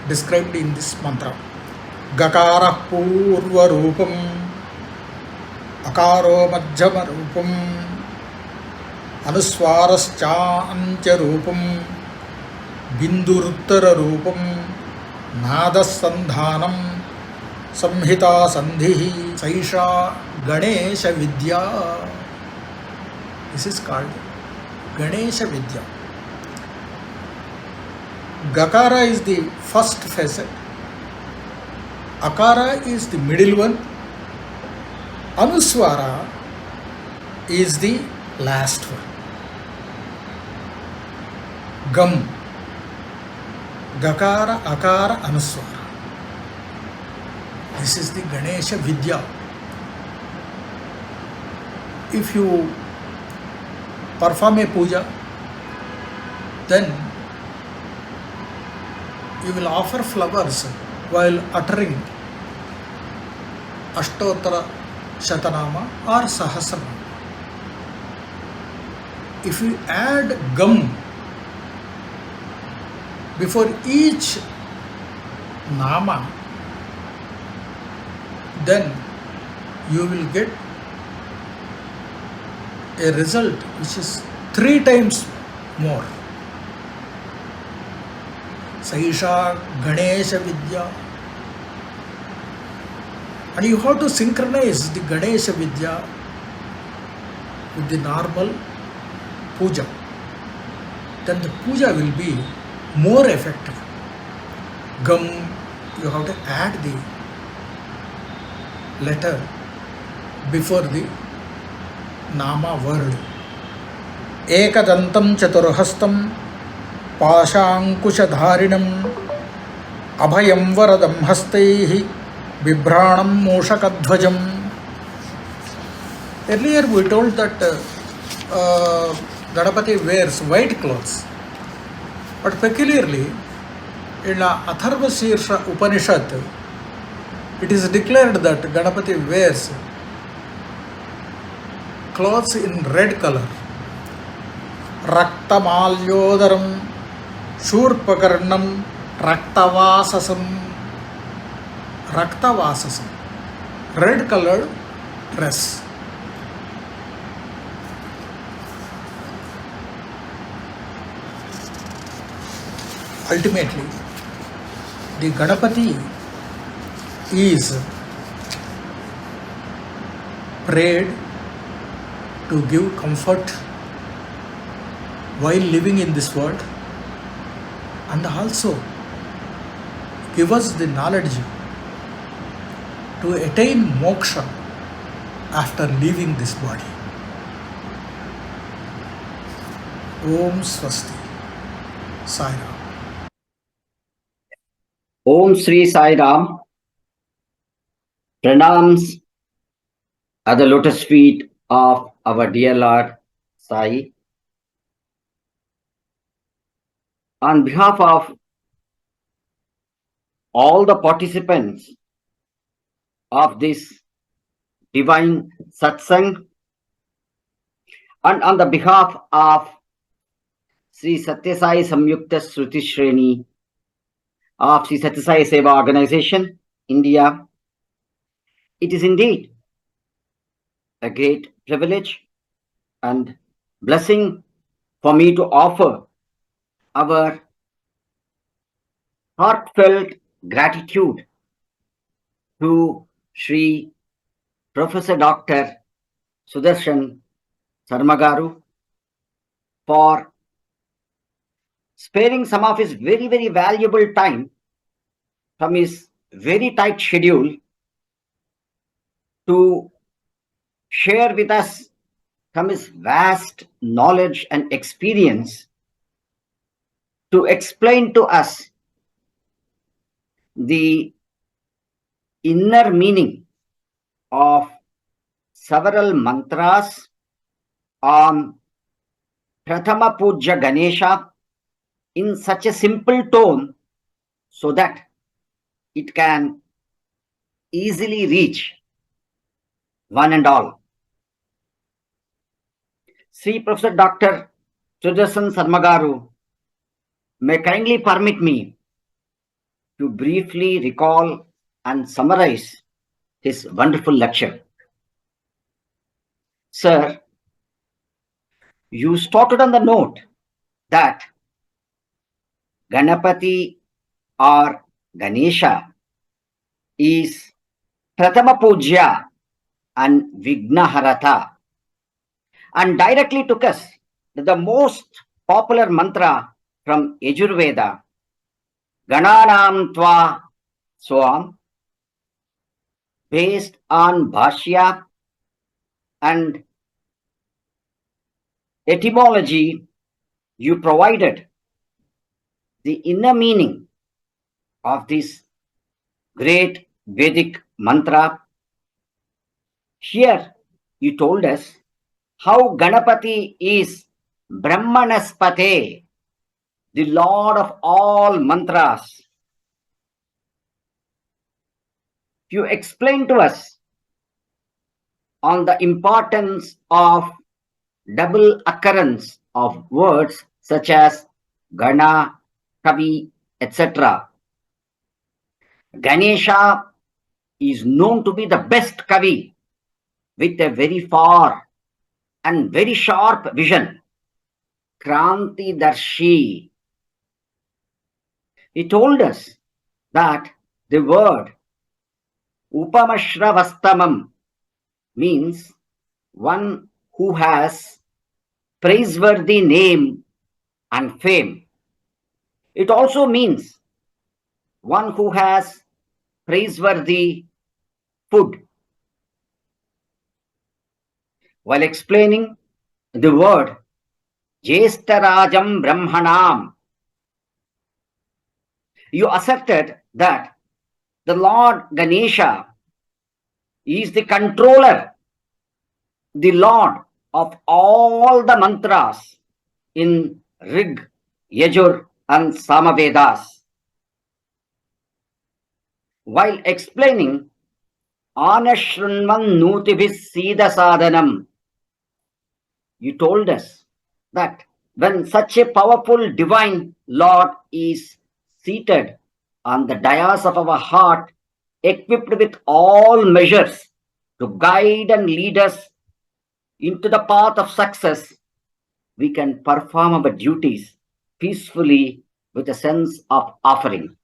described in this mantra. Gakara purva rupam, akaro madhyama rupam, anuswarascha ancha rupam, binduruttara rupam, nadasandhanam, samhita sandhihi, saisha ganesha vidya. This is called Ganesha Vidya. Gakara is the first facet, Akara is the middle one, Anuswara is the last one. Gam, Gakara, Akara, Anuswara. This is the Ganesha Vidya. If you perform a puja, then you will offer flowers while uttering Ashtottara Shatanama or Sahasranama. If you add gum before each nama, then you will get a result which is 3 times more. Saisha Ganesha Vidya. And you have to synchronize the Ganesha Vidya with the normal puja. Then the puja will be more effective. Gam, you have to add the letter before the Nama word. Ekadantam chaturhastam Pashankushadharinam Abhayam Varadam Hastaihi Vibhranam Moshakadhvajam. Earlier we told that Ganapati wears white clothes, but peculiarly in Atharva Shirsha Upanishad it is declared that Ganapati wears clothes in red color. Raktamalyodaram Shurpakarnam Raktavasasam. Raktavasasam. Red colored dress. Ultimately, the Ganapati is prayed to give comfort while living in this world and also give us the knowledge to attain moksha after leaving this body. Om Swasti. Sai Ram. Om Sri Sai Ram. Pranams at the lotus feet of our dear Lord Sai. On behalf of all the participants of this divine satsang and on the behalf of Sri Sathya Sai Samyukta Shruti Shreni of Sri Sathya Sai Seva Organization, India, it is indeed a great privilege and blessing for me to offer our heartfelt gratitude to Sri Professor Dr. Sudarsana Sarma Garu for sparing some of his very, very valuable time from his very tight schedule to share with us from his vast knowledge and experience to explain to us the inner meaning of several mantras on Prathama Puja Ganesha in such a simple tone so that it can easily reach one and all. Sri Professor Dr. Sudarsana Sarma Garu may kindly permit me to briefly recall and summarize his wonderful lecture. Sir, you started on the note that Ganapati or Ganesha is Prathama Pujya and Vignaharata, and directly took us to the most popular mantra from Yajurveda, Gananam Tva Swam, based on Bhashya and etymology. You provided the inner meaning of this great Vedic mantra. Here you told us how Ganapati is Brahmanaspate, the Lord of all mantras. You explained to us on the importance of double occurrence of words such as Gana, Kavi, etc. Ganesha is known to be the best Kavi with a very far and very sharp vision. Kranti Darshi. He told us that the word Upamashravastamam means one who has praiseworthy name and fame. It also means one who has praiseworthy food. While explaining the word Jeshtarajam Brahmanam, you asserted that the Lord Ganesha is the controller, the Lord of all the mantras in Rig, Yajur and Samavedas. While explaining Anashrunvan Nutibhis Sida Sadhanam, you told us that when such a powerful divine Lord is seated on the dais of our heart, equipped with all measures to guide and lead us into the path of success, we can perform our duties peacefully with a sense of offering.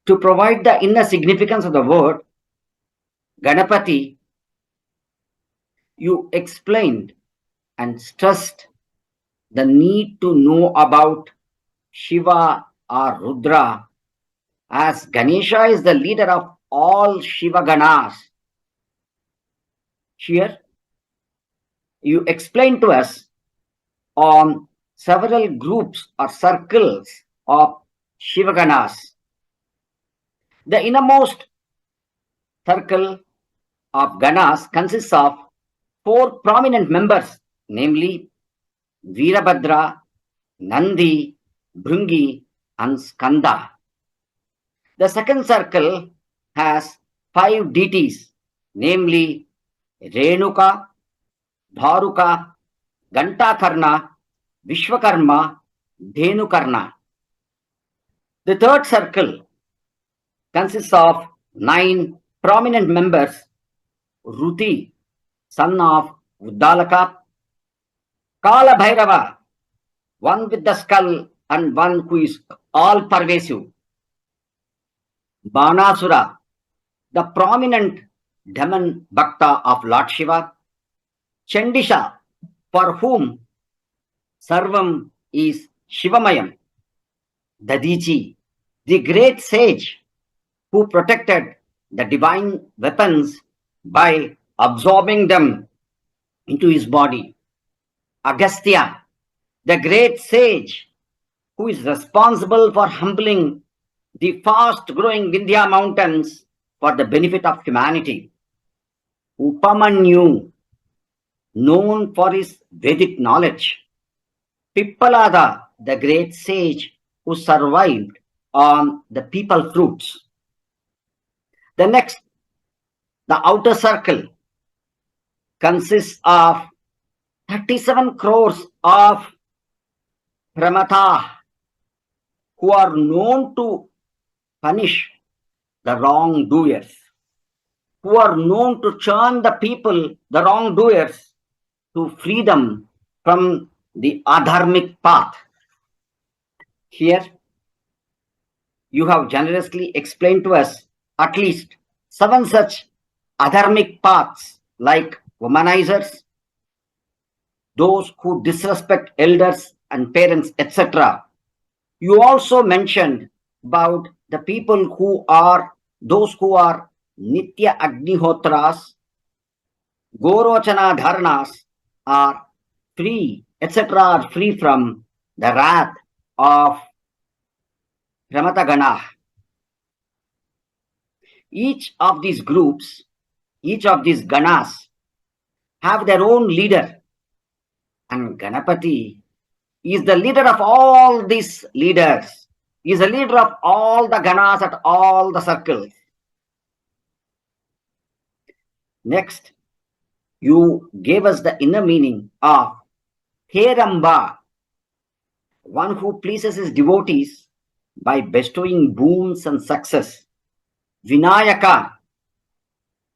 To provide the inner significance of the word Ganapati, you explained and stressed the need to know about Shiva or Rudra, as Ganesha is the leader of all Shiva Ganas. Here, you explained to us on several groups or circles of Shiva Ganas. The innermost circle of Ganas consists of 4 prominent members, namely Veerabhadra, Nandi, Bhringi, and Skanda. The second circle has 5 deities, namely Renuka, Dharuka, Gantakarna, Vishwakarma, Dhenukarna. The third circle consists of 9 prominent members, Ruti, son of Uddalaka, Kala Bhairava, one with the skull and one who is all pervasive, Banasura, the prominent demon Bhakta of Lord Shiva, Chandisha, for whom Sarvam is Shivamayam, Dadichi, the great sage who protected the divine weapons by absorbing them into his body, Agastya, the great sage who is responsible for humbling the fast-growing Vindhya mountains for the benefit of humanity, Upamanyu, known for his Vedic knowledge, Pippalada, the great sage who survived on the peepal fruits, The next, the outer circle consists of 37 crores of pramata who are known to punish the wrongdoers, who are known to churn the people, the wrongdoers, to free them from the adharmic path. Here, you have generously explained to us at least 7 such adharmic paths, like womanizers, those who disrespect elders and parents, etc. You also mentioned about the people who are those who are Nitya Agnihotras, Gorochana Dharnas, are free, etc., are free from the wrath of Ramatagana. Each of these groups, each of these ganas have their own leader, and Ganapati is the leader of all these leaders. He is the leader of all the ganas at all the circles. Next, you gave us the inner meaning of Heramba, one who pleases his devotees by bestowing boons and success. Vinayaka,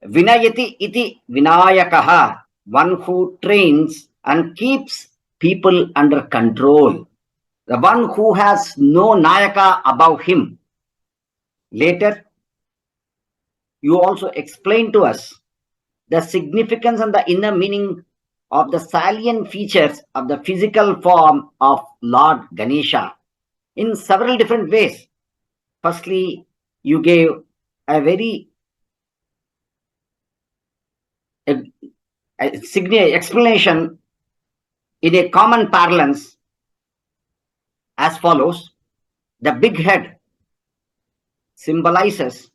Vinayati iti Vinayakaha, one who trains and keeps people under control, the one who has no Nayaka above him. Later, you also explained to us the significance and the inner meaning of the salient features of the physical form of Lord Ganesha in several different ways. Firstly, you gave a very explanation in a common parlance as follows. The big head symbolizes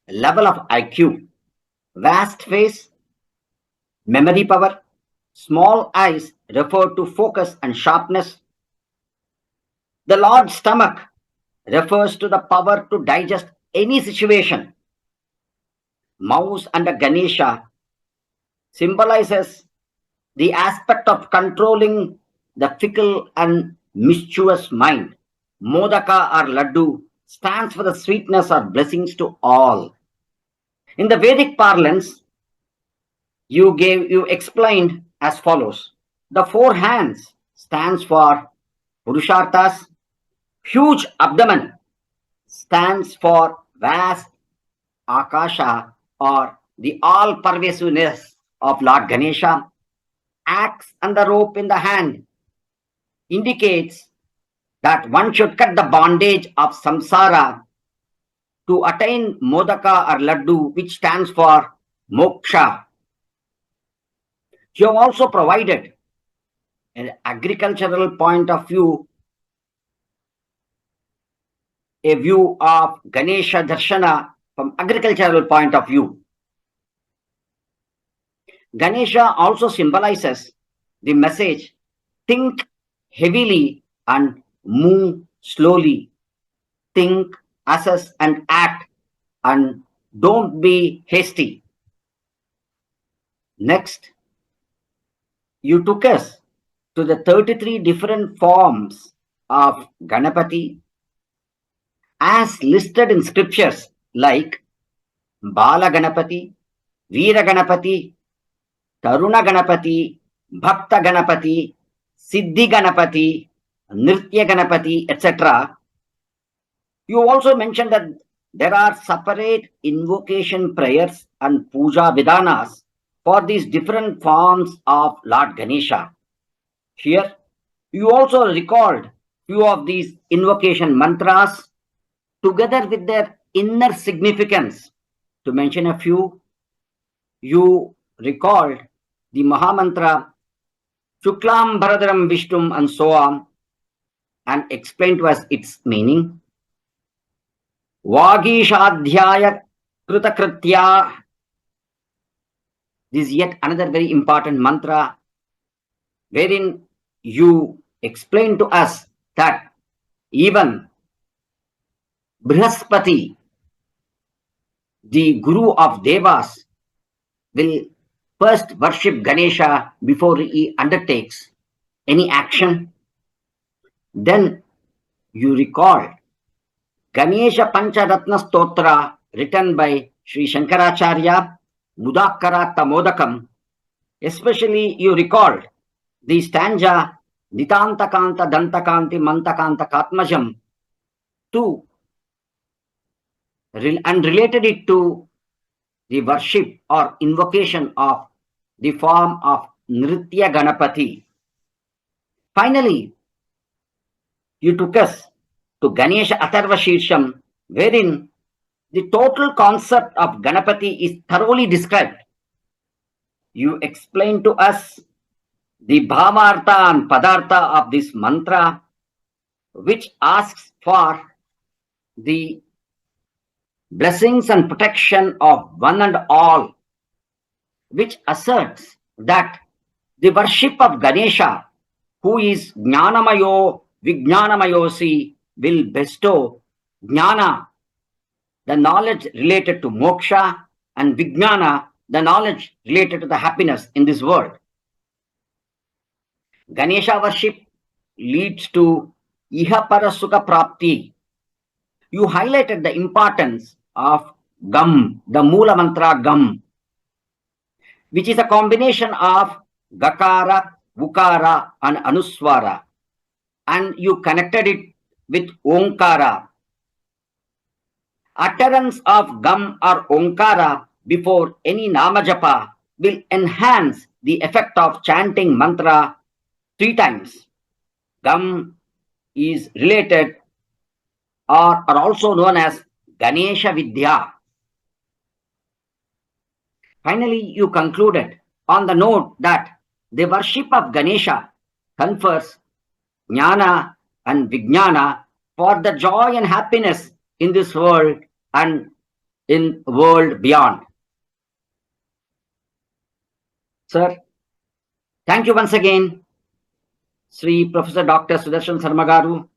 level of IQ, vast face, memory power, small eyes refer to focus and sharpness. The Lord's stomach refers to the power to digest any situation. Mouse under Ganesha symbolizes the aspect of controlling the fickle and mischievous mind. Modaka or Laddu stands for the sweetness or blessings to all. In the Vedic parlance, you explained as follows. The 4 hands stands for Purusharthas. Huge abdomen stands for vast Akasha, or the all-pervasiveness of Lord Ganesha. Axe and the rope in the hand indicates that one should cut the bondage of samsara to attain modaka or laddu, which stands for moksha. You have also provided an agricultural point of view, a view of Ganesha Darshana from agricultural point of view. Ganesha also symbolizes the message, think heavily and move slowly. Think, assess and act, and don't be hasty. Next, you took us to the 33 different forms of Ganapati as listed in scriptures like Bala Ganapati, Veera Ganapati, Taruna Ganapati, Bhakta Ganapati, Siddhi Ganapati, Nritya Ganapati, etc. You also mentioned that there are separate invocation prayers and puja vidanas for these different forms of Lord Ganesha. Here, you also recalled few of these invocation mantras together with their inner significance. To mention a few, you recalled the Mahamantra Shuklam Bharadram Vishnum and so on, and explained to us its meaning. Vagishadhyaya Kritakritya. This is yet another very important mantra wherein you explain to us that even Brihaspati the Guru of Devas will first worship Ganesha before he undertakes any action. Then you recall Ganesha Pancharatna Stotra written by Sri Shankaracharya, Mudakara Tamodakam. Especially you recalled the stanza Nitantakanta Dantakanti Mantakanta Katmajam to and related it to the worship or invocation of the form of Nritya Ganapati. Finally, you took us to Ganesha Atharva Shirsham, wherein the total concept of Ganapati is thoroughly described. You explained to us the bhavartha and padartha of this mantra, which asks for the blessings and protection of one and all, which asserts that the worship of Ganesha, who is Jnanamayo Vijnanamayosi, will bestow Jnana, the knowledge related to moksha, and Vijnana, the knowledge related to the happiness in this world. Ganesha worship leads to Iha Parasukha Prapti. You highlighted the importance of Gam, the Mula Mantra Gam, which is a combination of Gakara, Vukara, and Anuswara, and you connected it with Omkara. Utterance of Gam or Omkara before any Namajapa will enhance the effect of chanting mantra 3 times. Gam is related or are also known as Ganesha Vidya. Finally, you concluded on the note that the worship of Ganesha confers Jnana and Vijnana for the joy and happiness in this world and in world beyond. Sir, thank you once again, Sri Professor Dr. Sudarsana Sarma Garu,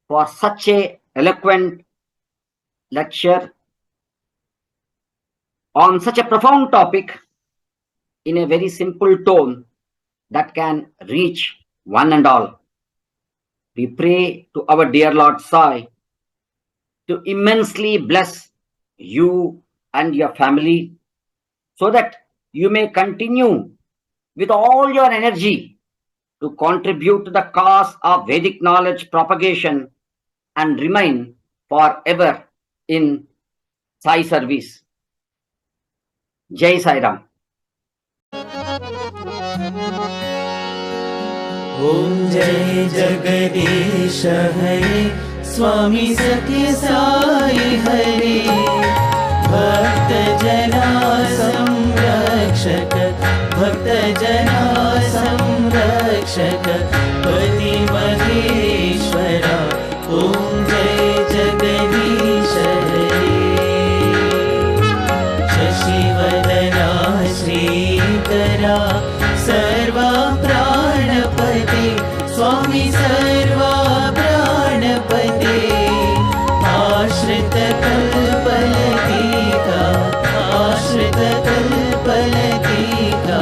for such a eloquent lecture on such a profound topic in a very simple tone that can reach one and all. We pray to our dear Lord Sai to immensely bless you and your family so that you may continue with all your energy to contribute to the cause of Vedic knowledge propagation and remain forever in Sai service. Jai Sai Ram. Om Jai Jagadish Hare Swami Sathya Sai Hare Bhakta Jana Samrakshak Bhakta Jana Samrakshak Pati Maheshwara Om Jai Jagadish Hare Shashivadana Shrikara Sarva Pranapati Swami Sarva Pranapati Ashrita Kalpalatika Ashrita Kalpalatika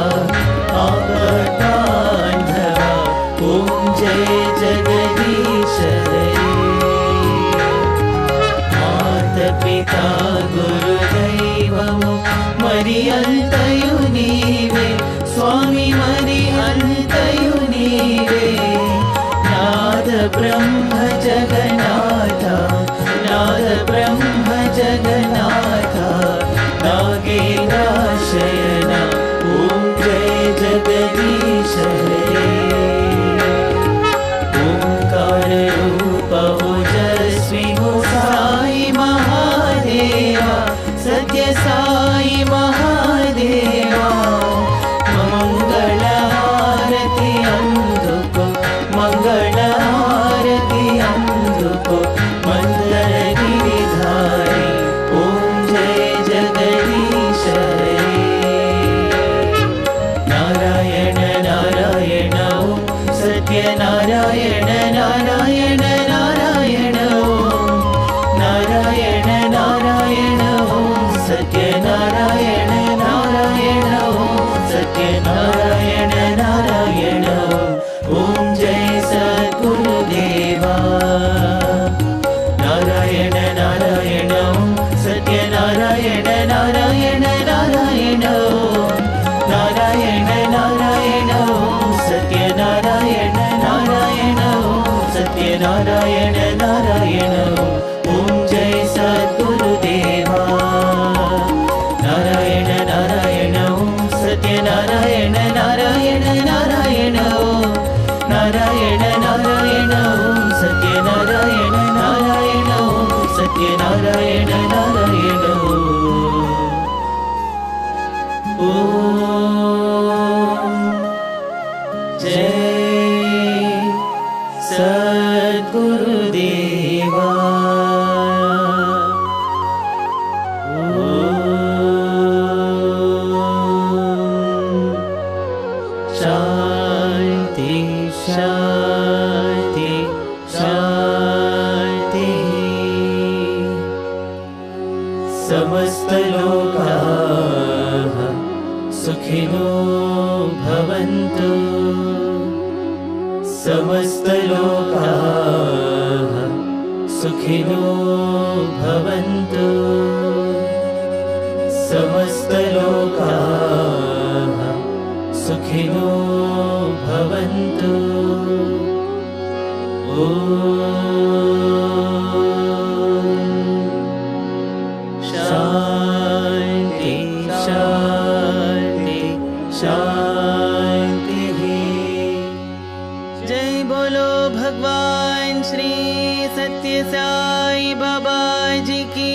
Avadhani Om Jai Jagadish Hare Mata Pita Guru Daivamu Mariyantayu Nive Swami Mariyantayu Nive Nada Brahma Jagannatha Nada Brahma Jagannatha Nagena Shayana Om Jai Jagadish Hare Omkara Rupa Ojasvi Ho Sai Mahadeva Sathya Sai Mahadeva Mangala Harati Anduko Mangala Harati Anduko Satyanarayan Narayan ओम जय सद्गुरुदेवा नारायण नारायण ओम सत्यनारायण नारायण नारायण ओम नारायण नारायण ओम सत्यनारायण नारायण ओम सत्यनारायण नारायण ओम जय सद्गुरुदेवा शांति शांति शांति समस्त लोकाः सुखिनो भवन्तु समस्त लोकाः सुखिनो भवन्तु समस्त लोकाः सुखिनो भवन्तु शांति शांति शांति जय बोलो भगवान श्री सत्य साई बाबा जी की